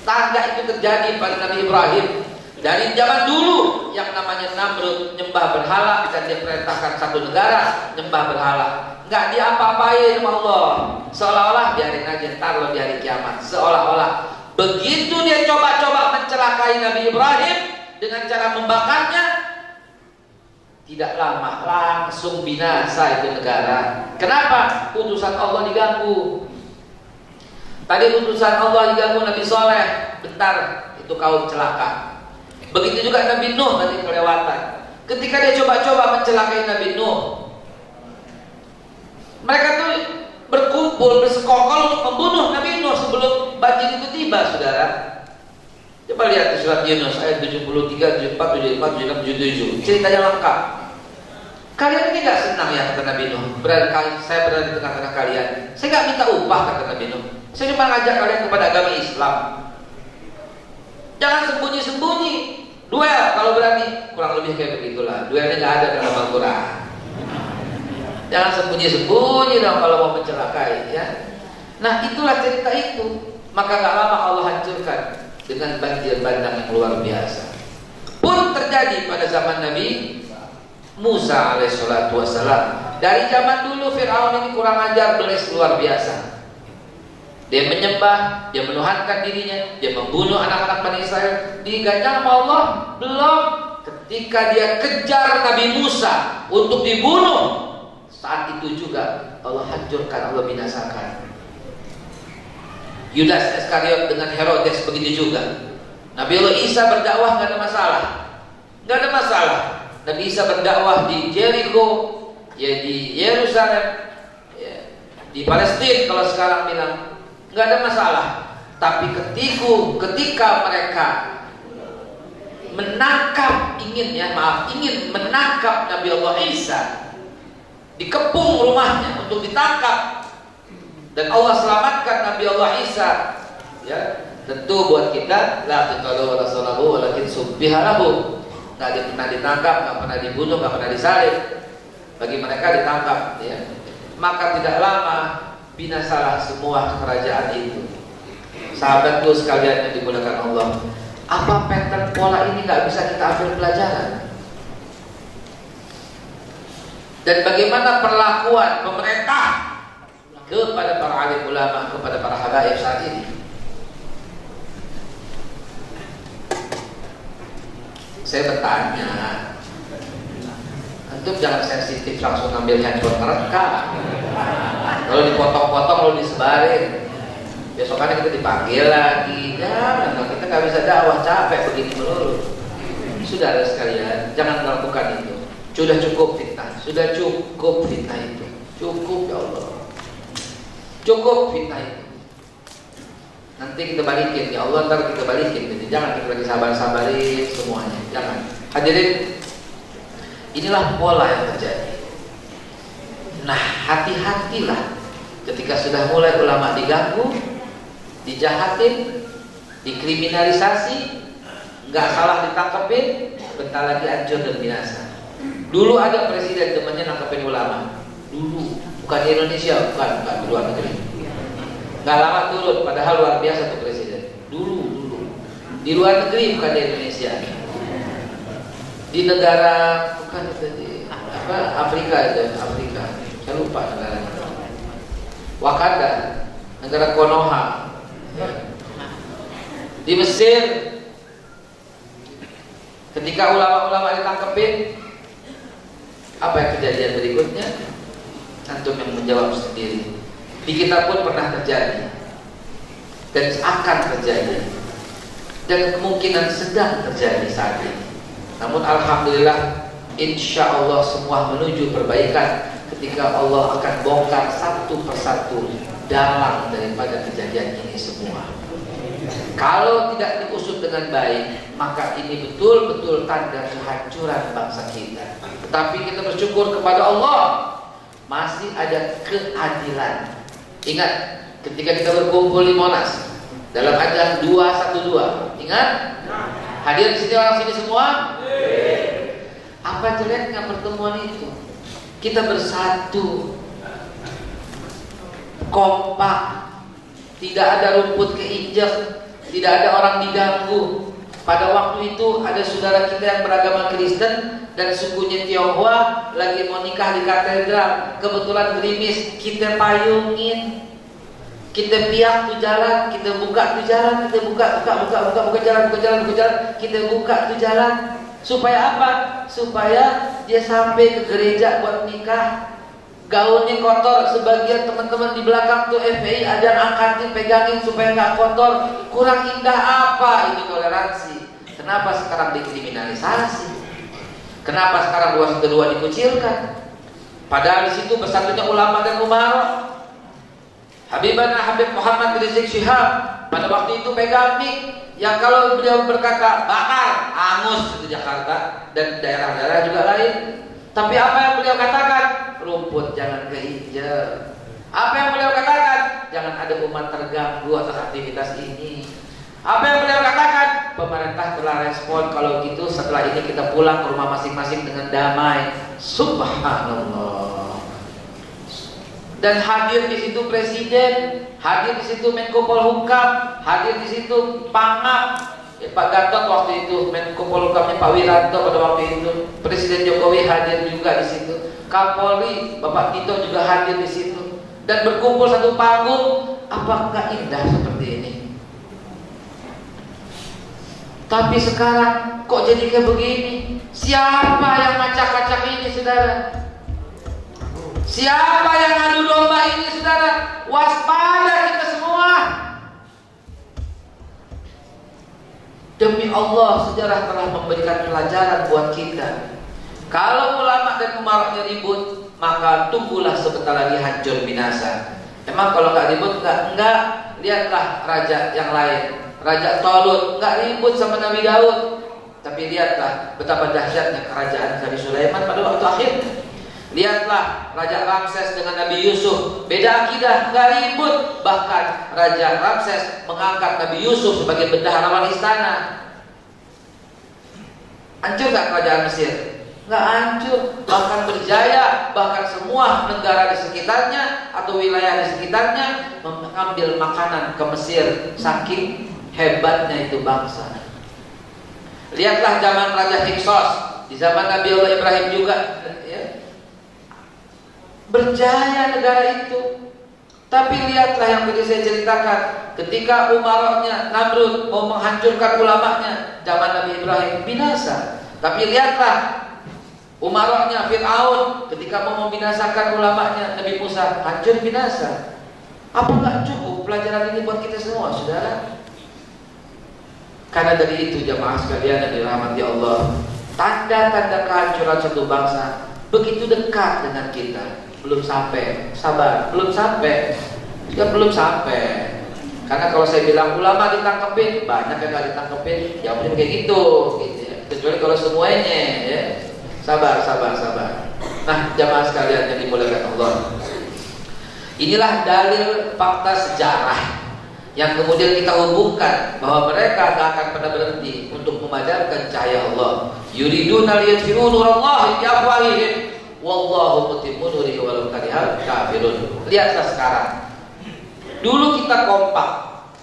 Tanda itu terjadi pada Nabi Ibrahim. Dari zaman dulu yang namanya Namrud nyembah berhala, dan dia perintahkan satu negara nyembah berhala, nggak diapa-apain sama Allah, seolah-olah biarin aja, ntar lo di hari kiamat, seolah-olah. Begitu dia coba-coba mencelakai Nabi Ibrahim dengan cara membakarnya, tidak lama langsung binasa itu negara. Kenapa? Utusan Allah diganggu. Tadi utusan Allah diganggu Nabi Soleh, bentar itu kaum celaka. Begitu juga Nabi Nuh tadi kelewatan. Ketika dia coba-coba mencelakai Nabi Nuh, mereka tuh berkumpul, bersekongkol untuk membunuh Nabi Nuh sebelum banjir itu tiba, saudara. Coba lihat di surat Yunus ayat 73, 74, 75, 76, 77. Ceritanya lengkap. Kalian ini gak senang ya, kata Nabi Nuh, saya berada di tengah-tengah kalian. Saya gak minta upah, kata Nabi Nuh. Saya cuma ngajak kalian kepada agama Islam. Jangan sembunyi-sembunyi. Duel kalau berani, kurang lebih kayak begitulah. Duelnya nggak ada dalam Al-Quran. Jangan sembunyi-sembunyi dong kalau mau mencelakai, ya. Nah itulah cerita itu. Maka gak lama Allah hancurkan dengan banjir bandang yang luar biasa. Pun terjadi pada zaman Nabi Musa alaihissalatu wassalam. Dari zaman dulu Fir'aun ini kurang ajar, belis luar biasa. Dia menyembah, dia menuhankan dirinya, dia membunuh anak-anak Bani Israel. Diganjang sama Allah? Belum. Ketika dia kejar Nabi Musa untuk dibunuh, saat itu juga Allah hancurkan, Allah binasakan. Yudas Iskariot dengan Herodes begitu juga. Nabi Allah Isa berdakwah nggak ada masalah, nggak ada masalah. Nabi Isa berdakwah di Jericho, ya di Yerusalem, ya, di Palestina kalau sekarang bilang nggak ada masalah. Tapi ketika mereka ingin menangkap Nabi Allah Isa, dikepung rumahnya untuk ditangkap, dan Allah selamatkan Nabi Allah Isa, ya tentu buat kita la taqalu rasulahu walakin subbihalahu, nggak pernah ditangkap, nggak pernah dibunuh, nggak pernah disalib. Bagi mereka ditangkap, ya. Maka tidak lama binasalah semua kerajaan itu. Sahabatku sekalian yang dimuliakan Allah, apa pattern pola ini nggak bisa kita ambil pelajaran? Dan bagaimana perlakuan pemerintah kepada para alim ulama, kepada para habaib saat ini? Saya bertanya, antum jangan sensitif langsung ambil handphone merekam. Kalau dipotong-potong, kalau disebarin, besokannya kita dipanggil lagi. Jangan, kita nggak bisa dakwah, capek begini melulu. Saudara sekalian, jangan melakukan itu. Sudah cukup fitnah, sudah cukup fitnah itu. Cukup ya Allah, cukup fitnah itu. Nanti kita balikin, ya Allah ntar kita balikin. Jadi jangan kita lagi sabar-sabarin semuanya, jangan. Hadirin, inilah pola yang terjadi. Nah, hati-hatilah ketika sudah mulai ulama diganggu, dijahatin, dikriminalisasi, nggak salah ditangkepin, bentar lagi hancur dan binasa. Dulu ada presiden temannya nangkepin ulama. Dulu, bukan di Indonesia, bukan di luar negeri. Nggak lama turun, padahal luar biasa tuh presiden. Dulu di luar negeri, bukan di Indonesia. Di negara, bukan di Afrika itu, Afrika. Saya lupa negaranya. Wakanda, negara Konoha. Di Mesir, ketika ulama-ulama ditangkepin, apa yang kejadian berikutnya? Antum yang menjawab sendiri. Di kita pun pernah terjadi dan akan terjadi, dan kemungkinan sedang terjadi saat ini. Namun alhamdulillah, insya Allah semua menuju perbaikan ketika Allah akan bongkar satu persatu dalang daripada kejadian ini semua. Kalau tidak diusut dengan baik, maka ini betul-betul tanda kehancuran bangsa kita. Tetapi kita bersyukur kepada Allah, masih ada keadilan. Ingat, ketika kita berkumpul di Monas dalam ajang 212, ingat? Hadir di sini orang sini semua? Apa jeleknya pertemuan itu? Kita bersatu, kompak, tidak ada rumput keinjak, tidak ada orang diganggu. Pada waktu itu ada saudara kita yang beragama Kristen dan sukunya Tionghoa lagi mau nikah di katedral. Kebetulan gerimis, kita payungin, kita piak tuh jalan, kita buka tuh jalan, kita buka jalan, kita buka tuh jalan. Supaya apa? Supaya dia sampai ke gereja buat nikah. Gaunnya kotor, sebagian teman-teman di belakang tuh FPI ada yang angkatin, pegangin supaya nggak kotor. Kurang indah apa ini toleransi? Kenapa sekarang dikriminalisasi? Kenapa sekarang 212 dikucilkan? Padahal di situ bersatunya ulama dan umara. Habibana Habib Muhammad Rizik Syihab pada waktu itu pegang mic, yang kalau beliau berkata bakar, angus di Jakarta dan daerah-daerah juga lain. Tapi apa yang beliau katakan? Rumput jangan keinjak. Apa yang beliau katakan? Jangan ada umat terganggu atas aktivitas ini. Apa yang beliau katakan? Pemerintah telah respon, kalau gitu setelah ini kita pulang ke rumah masing-masing dengan damai. Subhanallah. Dan hadir di situ presiden, hadir di situ Menko Polhukam, hadir di situ Pangap, Pak Gatot waktu itu, Menko Polhukamnya Pak Wiranto pada waktu itu, Presiden Jokowi hadir juga di situ, Kapolri Bapak Tito juga hadir di situ, dan berkumpul satu panggung. Apakah indah seperti ini? Tapi sekarang kok jadi kayak begini? Siapa yang ngacak-ngacak ini, saudara? Siapa yang adu domba ini, saudara? Waspada kita semua. Demi Allah, sejarah telah memberikan pelajaran buat kita. Kalau ulama dan umaranya ribut, maka tunggulah sebentar lagi hancur binasa. Emang kalau nggak ribut, enggak. Lihatlah raja yang lain. Raja Tolut nggak ribut sama Nabi Daud, tapi lihatlah betapa dahsyatnya kerajaan Nabi Sulaiman pada waktu akhir. Lihatlah Raja Ramses dengan Nabi Yusuf, beda akidah, nggak ribut. Bahkan Raja Ramses mengangkat Nabi Yusuf sebagai bendaharawan istana. Hancur nggak kerajaan Mesir? Nggak hancur, bahkan berjaya. Bahkan semua negara di sekitarnya atau wilayah di sekitarnya mengambil makanan ke Mesir, saking hebatnya itu bangsa. Lihatlah zaman Raja Hyksos, di zaman Nabi Allah Ibrahim juga, ya, berjaya negara itu. Tapi lihatlah yang tadi saya ceritakan, ketika umaranya Namrud mau menghancurkan ulamanya, zaman Nabi Ibrahim binasa. Tapi lihatlah umaranya Fir'aun ketika mau membinasakan ulamanya Nabi Musa, hancur binasa. Apa nggak cukup pelajaran ini buat kita semua, saudara? Karena dari itu jamaah sekalian yang dirahmati Allah, tanda-tanda kehancuran suatu bangsa begitu dekat dengan kita. Belum sampai, sabar, belum sampai, ya belum sampai. Karena kalau saya bilang ulama ditangkepin, banyak yang nggak ditangkepin, ya mungkin kayak gitu ya. Kecuali kalau semuanya, ya. Sabar. Nah, jamaah sekalian yang dimuliakan Allah, inilah dalil fakta sejarah yang kemudian kita hubungkan bahwa mereka tak akan pernah berhenti untuk memadamkan cahaya Allah. Yuriduna liyutfi'u nurallahi bi afwahihim wallahu mutimmu nurihi walau karihal kafirun. Lihatlah sekarang. Dulu kita kompak,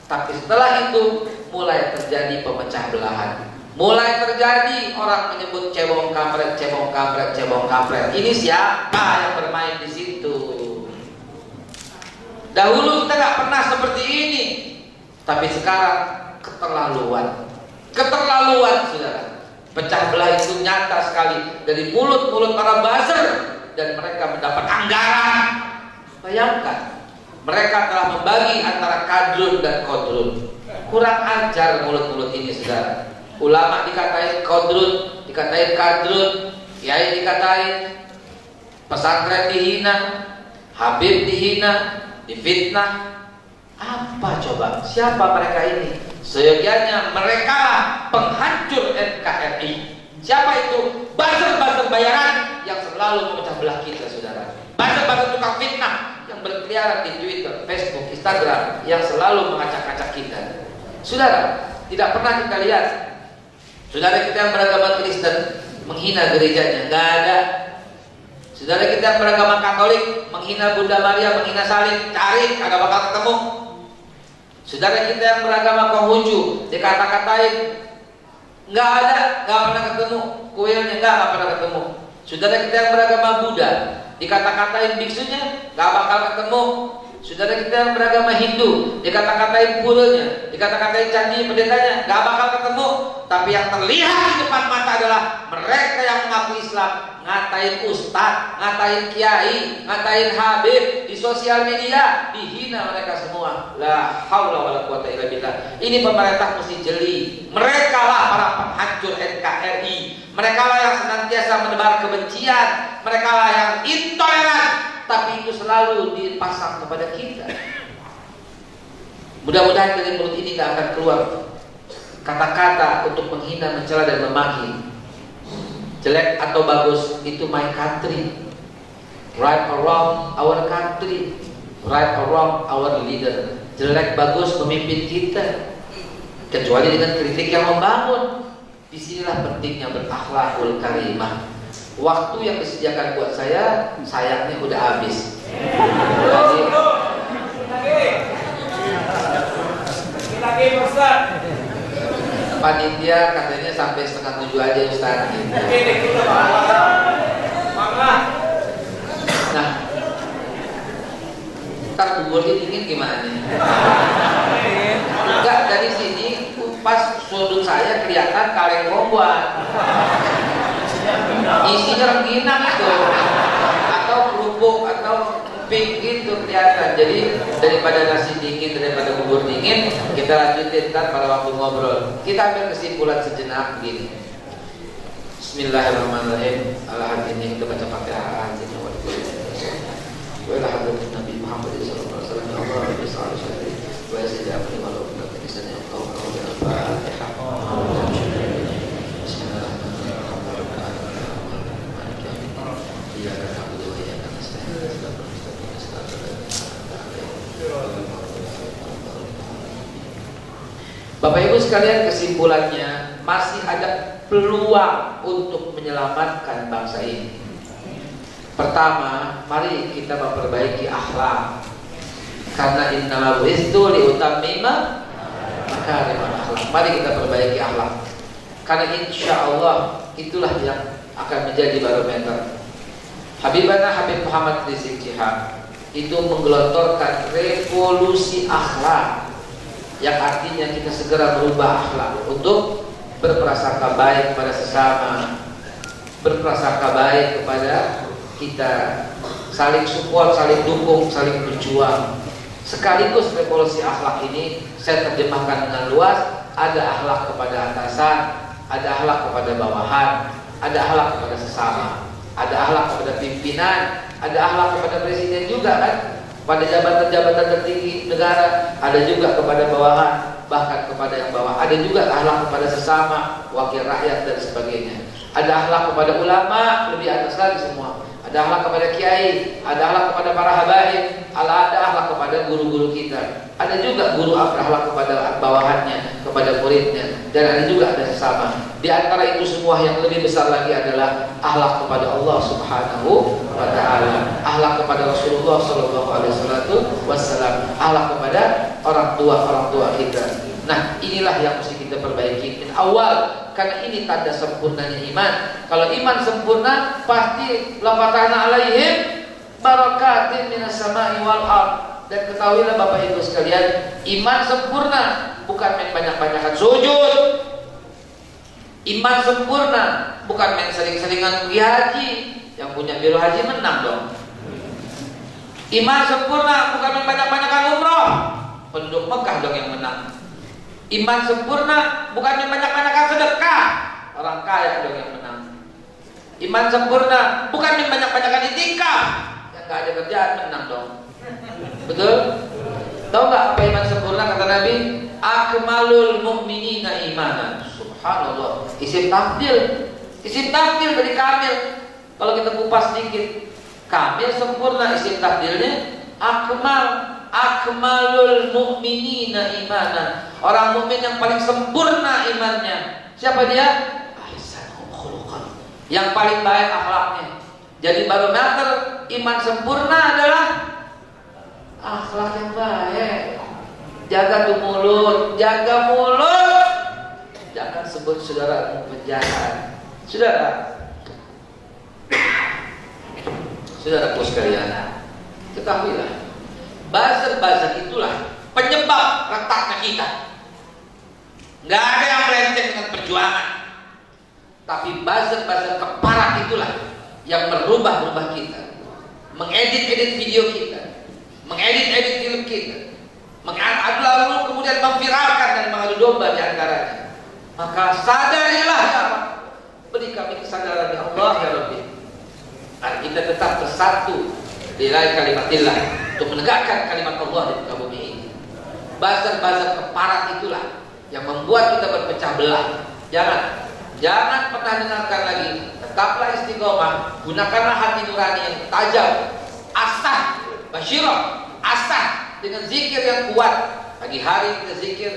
tapi setelah itu mulai terjadi pemecah belahan. Mulai terjadi orang menyebut cebong kampret. Ini siapa yang bermain di situ? Dahulu kita nggak pernah seperti ini, tapi sekarang keterlaluan, saudara. Pecah belah itu nyata sekali dari mulut-mulut para buzzer, dan mereka mendapat anggaran. Bayangkan, mereka telah membagi antara kadrun dan kodrun. Kurang ajar mulut-mulut ini, saudara. Ulama dikatain kodrun, dikatain kadrun, kiai dikatain, pesantren dihina, Habib dihina, difitnah. Apa coba? Siapa mereka ini? Seyogianya mereka penghancur NKRI. Siapa itu? Buzzer-buzzer bayaran yang selalu memecah belah kita, saudara. Buzzer-buzzer tukang fitnah yang berkeliaran di Twitter, Facebook, Instagram, yang selalu mengacak-acak kita. Saudara, tidak pernah kita lihat saudara kita yang beragama Kristen menghina gerejanya, nggak ada. Saudara kita yang beragama Katolik menghina Bunda Maria, menghina salib, cari kagak bakal ketemu. Saudara kita yang beragama Konghucu dikata-katain, nggak ada, nggak pernah ketemu. Kuilnya nggak pernah ketemu. Saudara kita yang beragama Buddha dikata-katain biksunya, nggak bakal ketemu. Saudara kita yang beragama Hindu dikata-katain puranya, dikata-katain candi pendetanya, nggak bakal ketemu. Tapi yang terlihat di depan mata adalah mereka yang mengaku Islam ngatain ustadz, ngatain kiai, ngatain habib di sosial media, dihina mereka semua. La haula wala quwata illa billah. Ini pemerintah mesti jeli. Mereka lah para penghancur NKRI. Mereka lah yang senantiasa menebar kebencian. Mereka lah yang intoleran. Tapi itu selalu dipasang kepada kita. Mudah-mudahan dari mulut ini tidak akan keluar kata-kata untuk menghina, mencela dan memaki. Jelek atau bagus itu my country. Right or wrong our country. Right or wrong our leader. Jelek bagus pemimpin kita. Kecuali dengan kritik yang membangun. Disinilah pentingnya berakhlakul karimah. Waktu yang disediakan buat saya sayangnya udah habis. Lagi Ustaz. Panitia katanya sampai 6:30 aja Ustaz. Nah, ntar buburnya dingin gimana? Enggak, dari sini pas sudut saya kelihatan kaleng kombuan. Isinya rengginang itu, atau kerupuk atau pink gitu kelihatan. Jadi daripada nasi dingin, daripada bubur dingin, kita lanjutin ntar pada waktu ngobrol. Kita ambil kesimpulan sejenak begini. Bismillahirrahmanirrahim. Al-Hadini kita baca Fatihah aja. Wa ila hadratin Nabi Muhammad sallallahu alaihi wasallam. Allah bismillah wa yazidani wa la ilaha illa Allah. Al-Fatihah. Bapak Ibu sekalian, kesimpulannya masih ada peluang untuk menyelamatkan bangsa ini. Pertama, mari kita memperbaiki akhlak. Karena innamal bu'itsu liutammima makarimal akhlak. Mari kita perbaiki akhlak. Karena insya Allah itulah yang akan menjadi barometer. Habibana Habib Muhammad Rizik Syihab itu menggelontorkan revolusi akhlak, yang artinya kita segera berubah akhlak untuk berprasangka baik kepada sesama, berprasangka baik kepada kita, saling support, saling dukung, saling berjuang. Sekaligus revolusi akhlak ini saya terjemahkan dengan luas. Ada akhlak kepada atasan, ada akhlak kepada bawahan, ada akhlak kepada sesama, ada akhlak kepada pimpinan, ada akhlak kepada presiden juga kan, pada jabatan-jabatan tertinggi negara, ada juga kepada bawahan, bahkan kepada yang bawah, ada juga akhlak kepada sesama, wakil rakyat dan sebagainya. Ada akhlak kepada ulama, lebih atas lagi semua. Ada akhlak kepada kiai, ada akhlak kepada para habaib, ada akhlak kepada guru-guru kita. Ada juga guru akhlak kepada bawahannya, kepada muridnya, dan ada juga ada sesama. Di antara itu semua yang lebih besar lagi adalah akhlak kepada Allah Subhanahu wa taala, akhlak kepada Rasulullah sallallahu alaihi wasallam, akhlak kepada orang tua kita. Nah, inilah yang mesti kita perbaiki min awal, karena ini tanda sempurnanya iman. Kalau iman sempurna, pasti lafatana alaihim barakatin minas sama'i wal ard. Dan ketahuilah Bapak Ibu sekalian, iman sempurna bukan main banyak-banyakan sujud. Iman sempurna bukan main sering-seringan pergi haji. Yang punya biro haji menang dong. Iman sempurna bukan main banyak-banyakan umroh. Penduduk Mekah dong yang menang. Iman sempurna bukan banyak-banyakan sedekah, orang kaya dong yang menang. Iman sempurna bukan banyak-banyakan itikaf, yang nggak ada kerjaan menang dong. Betul? Tahu nggak apa iman sempurna kata Nabi? Akmalul mu'minina imanan. Subhanallah. Isim tafdil dari kamil. Kalau kita kupas sedikit, kamil sempurna, isim tafdilnya akmal. Akmalul mu'minina imanan. Orang mukmin yang paling sempurna imannya. Siapa dia? Ahsanul khuluqan. Yang paling baik akhlaknya. Jadi barometer iman sempurna adalah akhlak yang baik. Jaga tuh mulut, jaga mulut. Jangan sebut saudaramu penjahat. Saudaraku sekalian, ketahuilah, buzzer itulah penyebab retaknya kita. Nggak ada yang melenceng dengan perjuangan, tapi buzzer keparat itulah yang merubah kita, mengedit video kita, mengedit film kita, lalu kemudian memviralkan dan mengadu domba di antaranya. Maka sadarilah ya Allah, beri kami kesadaran ya Allah ya Rabbi, agar kita tetap bersatu di dalam kalimatillah untuk menegakkan kalimat Allah di muka bumi ini. Buzzer keparat itulah yang membuat kita berpecah belah. Jangan pernah dengarkan lagi. Tetaplah istiqomah. Gunakanlah hati nurani yang tajam. Asah basyirah, asah dengan zikir yang kuat. Pagi hari kita zikir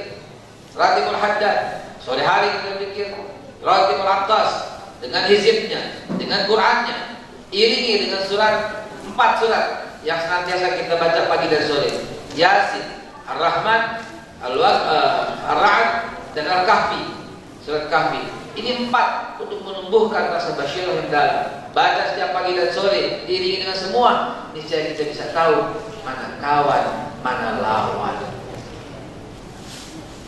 Ratibul Haddad, sore hari kita zikir Ratibul Aqtas dengan hizibnya, dengan Qur'annya. Iringi dengan 4 surat yang senantiasa kita baca pagi dan sore. Yasin, Ar-Rahman, Ar-Ra'd, dan Al-Kahfi. Surat Kahfi. Ini 4 untuk menumbuhkan rasa basyirah yang dalam. Baca setiap pagi dan sore, diiringi dengan semua, niscaya kita bisa tahu mana kawan, mana lawan.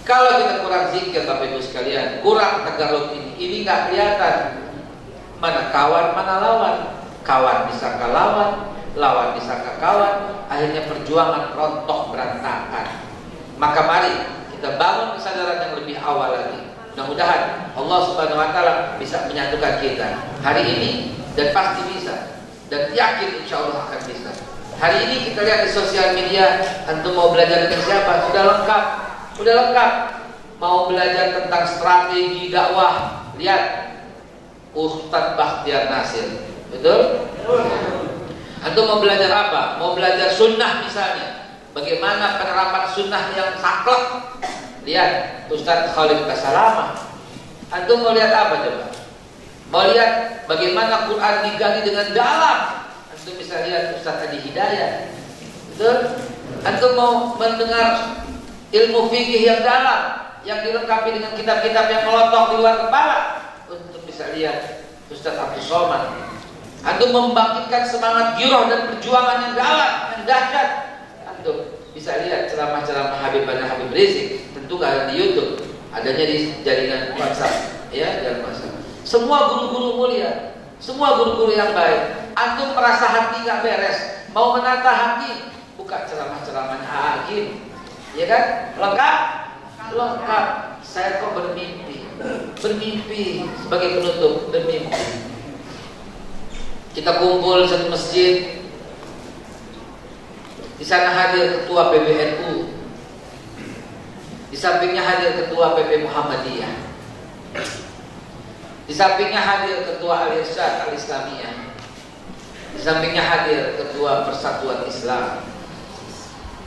Kalau kita kurang zikir, Bapak Ibu sekalian, kurang tagarrub ini nggak kelihatan mana kawan, mana lawan. Kawan disangka lawan, lawan disangka kawan, akhirnya perjuangan rontok berantakan. Maka mari kita bangun kesadaran yang lebih awal lagi. Mudah-mudahan Allah Subhanahu wa Ta'ala bisa menyatukan kita hari ini, dan pasti bisa, dan yakin insya Allah akan bisa. Hari ini kita lihat di sosial media, antum mau belajar dengan siapa? Sudah lengkap. Mau belajar tentang strategi dakwah, lihat Ustadz Bakhtiar Nasir, betul? Antum mau belajar apa? Mau belajar sunnah misalnya, bagaimana penerapan sunnah yang saklek, lihat Ustadz Khalid Basalamah. Antum mau lihat apa coba? Mau lihat bagaimana Quran digali dengan dalam, antum bisa lihat Ustadz Adi Hidayat, betul? Antum mau mendengar ilmu fikih yang dalam, yang dilengkapi dengan kitab-kitab yang melotok di luar kepala, untuk bisa lihat Ustadz Abdul Somad. Antum membangkitkan semangat giroh dan perjuangan yang dalam, yang dahsyat, antum bisa lihat ceramah-ceramah Habib Rizik. Tentu gak ada di YouTube, adanya di jaringan WhatsApp, ya, jaringan WhatsApp. Semua guru-guru mulia, semua guru-guru yang baik. Antum merasa hati gak beres, mau menata hati, buka ceramah-ceramahnya Hakim, ya kan? Lengkap. Saya kok bermimpi sebagai penutup, bermimpi kita kumpul satu masjid. Di sana hadir ketua PBNU, di sampingnya hadir ketua PP Muhammadiyah, di sampingnya hadir ketua Al-Irsyad Al-Islamiyah, di sampingnya hadir ketua Persatuan Islam.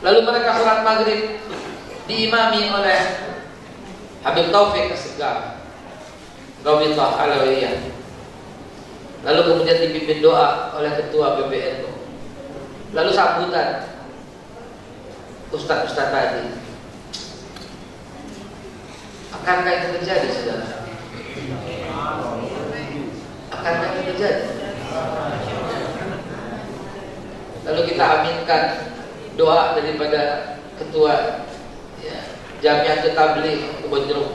Lalu mereka sholat maghrib diimami oleh Habib Taufik As-Segaf, Rawitah Alawiyah. Lalu kemudian dipimpin doa oleh ketua PBNU. Lalu sambutan Ustadz tadi. Akankah itu terjadi, saudara? Akankah itu terjadi? Lalu kita aminkan doa daripada ketua, ya, Jamiatul Tabligh Kebonjeruk.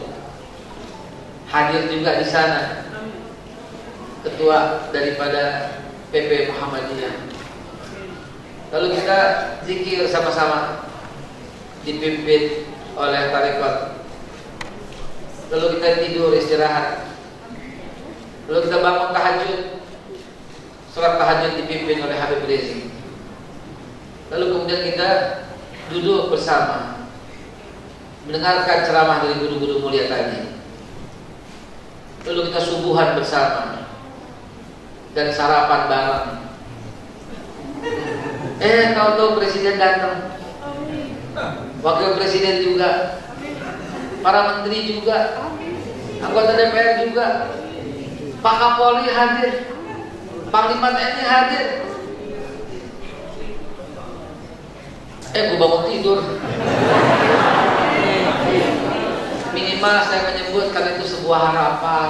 Hadir juga di sana ketua daripada PP Muhammadiyah. Lalu kita zikir sama-sama, dipimpin oleh tarekat. Lalu kita tidur istirahat. Lalu kita bangun tahajud, sholat tahajud dipimpin oleh Habib Rizik. Lalu kemudian kita duduk bersama, mendengarkan ceramah dari guru-guru mulia tadi. Lalu kita subuhan bersama dan sarapan bareng. Tahu-tahu presiden datang, wakil presiden juga, para menteri juga, anggota DPR juga, Pak Kapolri hadir, Panglima TNI hadir. Gue bangun tidur. Minimal saya menyebutkan itu sebuah harapan.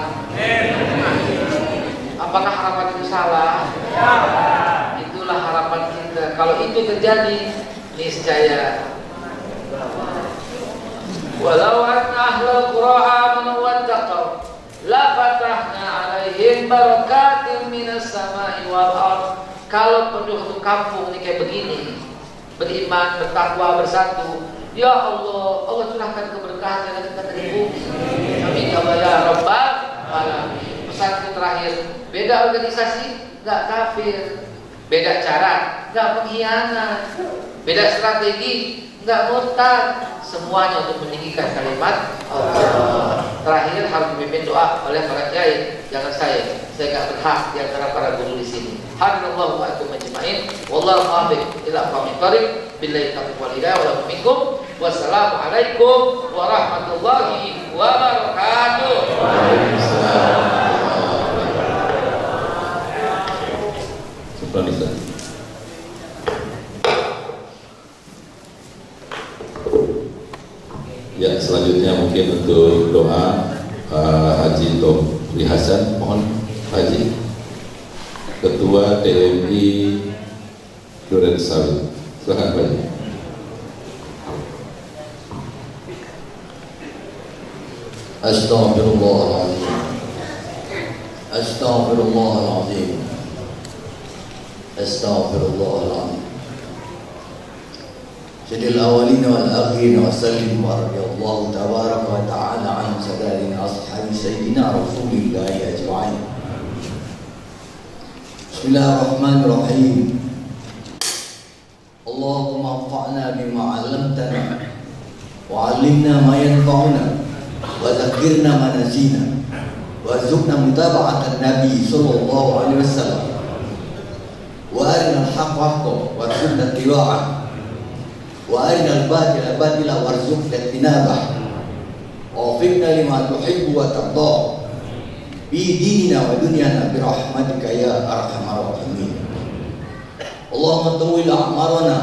Apakah harapan itu salah? Itulah harapan kita. Kalau itu terjadi, niscaya walau anna ahlal qura amanu wattaqaw la fatahna 'alaihim barakatin minas sama'i wal ardh. Kalau penduduk kampung ini kayak begini, beriman, bertakwa, bersatu, ya Allah, Allah curahkan keberkahan yang kita dari bumi. Amin ya rabbal alamin. Pesan terakhir, beda organisasi, nggak kafir. Beda cara, nggak pengkhianat. Beda strategi, nggak murtad. Semuanya untuk meninggikan kalimat Allah. Terakhir harus dipimpin doa oleh para kiai. Jangan saya nggak berhak di antara para guru di sini. Hadirallahu wa antum ajma'in. Wallahu a'lam ila aqwamit thariq. Billahi taufiq wal hidayah wa lakum minkum. Wassalamu alaikum warahmatullahi wabarakatuh. Waalaikumsalam. Ya, selanjutnya mungkin untuk doa Haji Tobri Hasan, mohon Haji, Ketua TMI Duren Sawit. Silakan Pak Haji. Astaghfirullahaladzim. Astaghfirullahaladzim. Astaghfirullahaladzim. Sayyidil awalina wal akhirina wa sallim wa radiyallahu tabaraka wa ta'ala an sadadina ashabi sayyidina rasulillahi ajma'in. Bismillahirrahmanirrahim. Allahumma anfa'na bima 'allamtana wa 'allimna ma yanfa'una wa dzakkirna ma nasina warzuqna mutaba'atan nabi sallallahu alaihi wasallam wa arina al-haqqa haqqan warzuqna ittiba'ah wa arina al-batila batila warzuqna ijtinabah wa waffiqna lima tuhibbu wa tarda bi dinina wa dunyana bi rahmatika ya arhamar rahimin. Allahumma tawil a'marana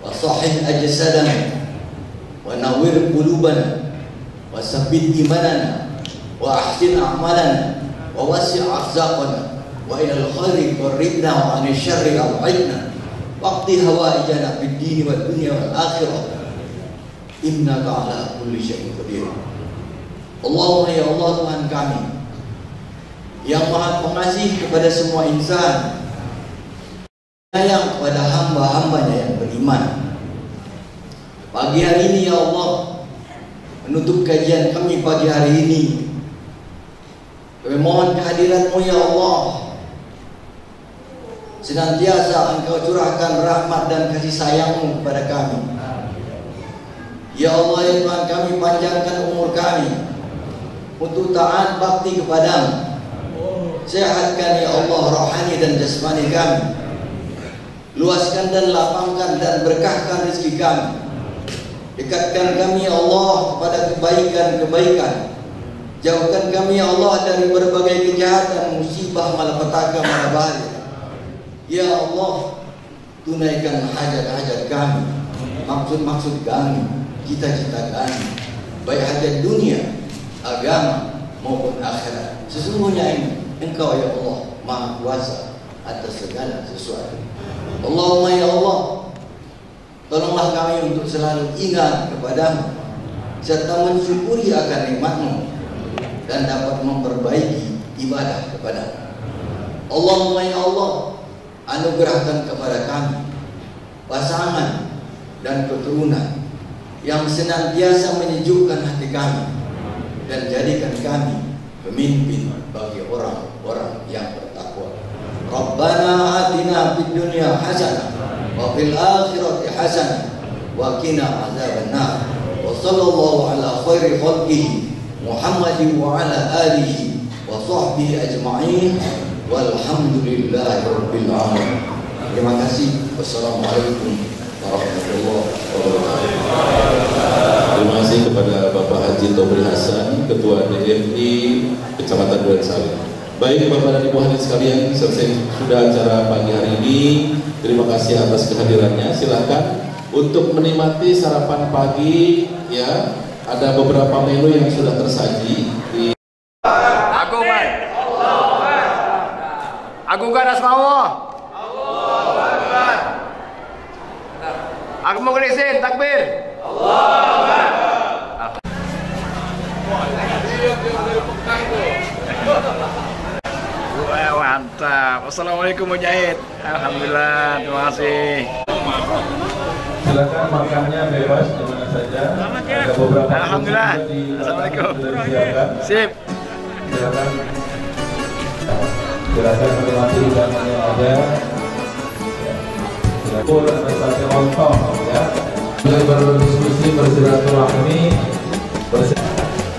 wa sahih ajsadana wa nawwir qulubana wa sabbit imanana wa ahsin a'malana wa wasi' arzaqana wa ila al-khairi qarribna wa 'anil syarri ab'idna waqti hawaijana fid din wad dunya wal akhirah innaka 'ala kulli syai'in qadir. Allahumma ya Allah Tuhan kami yang Maha Pengasih kepada semua insan, sayang kepada hamba-hambanya yang beriman. Pagi hari ini ya Allah, menutup kajian kami pagi hari ini, kami mohon kehadiran-Mu ya Allah. Senantiasa Engkau curahkan rahmat dan kasih sayang-Mu kepada kami. Ya Allah ya Tuhan kami, panjangkan umur kami untuk taat bakti kepadamu. Sehatkan ya Allah rohani dan jasmani kami. Luaskan dan lapangkan dan berkahkan rezeki kami. Dekatkan kami ya Allah kepada kebaikan-kebaikan. Jauhkan kami ya Allah dari berbagai kejahatan, musibah, malapetaka, malabahaya. Ya Allah, tunaikan hajat-hajat kami, maksud-maksud kami, cita-cita kami, baik hajat dunia, agama maupun akhirat. Sesungguhnya ini Engkau ya Allah Maha Kuasa atas segala sesuatu. Allahumma ya Allah, tolonglah kami untuk selalu ingat kepadamu serta mensyukuri akan nikmat-Mu dan dapat memperbaiki ibadah kepadamu. Allahumma ya Allah, anugerahkan kepada kami pasangan dan keturunan yang senantiasa menyejukkan hati kami dan jadikan kami pemimpin bagi orang-orang yang bertakwa. Rabbana atina fid dunya hasanah wa fil akhirati hasanah wa qina adzabannar. Wa sallallahu ala khairi khalqihi Muhammadin wa ala alihi wa sahbihi ajma'in walhamdulillahi rabbil alamin. Terima kasih. Wassalamualaikum warahmatullahi wabarakatuh. Terima kasih kepada Bapak Haji Tobri Hasan, Ketua DMI Kecamatan Duren Sawit. Baik Bapak dan Ibu hadirin sekalian, selesai sudah acara pagi hari ini. Terima kasih atas kehadirannya. Silahkan untuk menikmati sarapan pagi ya. Ada beberapa menu yang sudah tersaji di Agungkan Agungkan asma Allah. Aku mau ngelisin takbir. Wah, mantap. Assalamualaikum Mujahid. Alhamdulillah, terima kasih. Silakan makannya bebas di mana saja. Ada beberapa Alhamdulillah. Assalamualaikum. Sip. Silakan menikmati hidangan yang ada. Silakan bersama lontong ya. Kita berdiskusi, bersilaturahmi.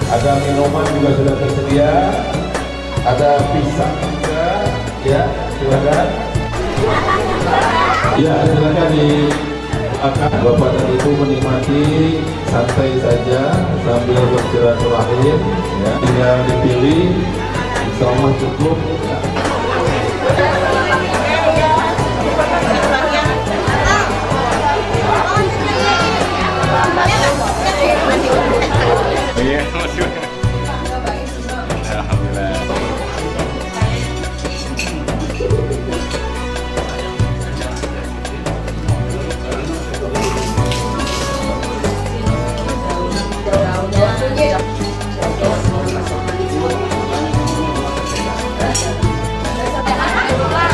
Ada minuman juga sudah tersedia. Ada pisang juga ya. Silakan. Ya, silakan akan Bapak dan Ibu menikmati santai saja sambil bersilaturahim ya. Tinggal dipilih, insya Allah cukup ya.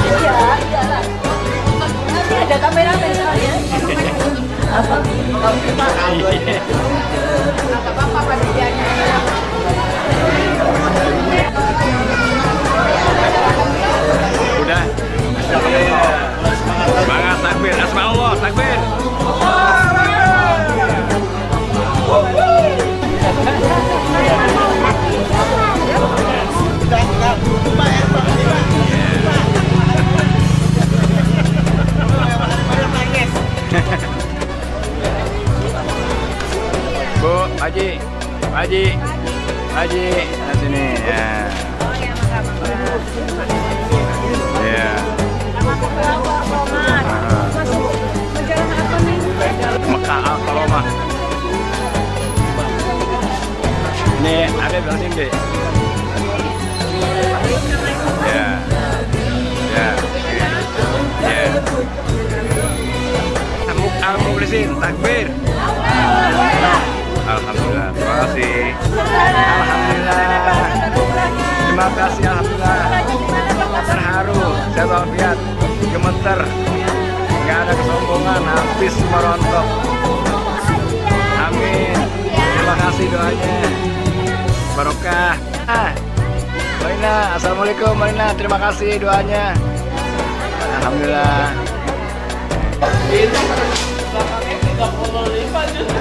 iyalah. Nanti ada kameramen soalnya. Apa? Apa panitianya? Udah. Semangat takbir, asma Allah, takbir. Bu, Haji, nah sini ya. Ya. Mekah Al-Karomah. Ini ada berarti deh. Ya. Ya. Ya. Al-Mukhlisin, takbir. Alhamdulillah, terima kasih. Alhamdulillah. Terima kasih, alhamdulillah. Terharu, saya walafiat, gemeter. Gak ada kesombongan, habis merontok. Amin. Terima kasih doanya. Barokah. Marina, assalamualaikum Marina. Terima kasih doanya. Alhamdulillah. Ini 35 juta.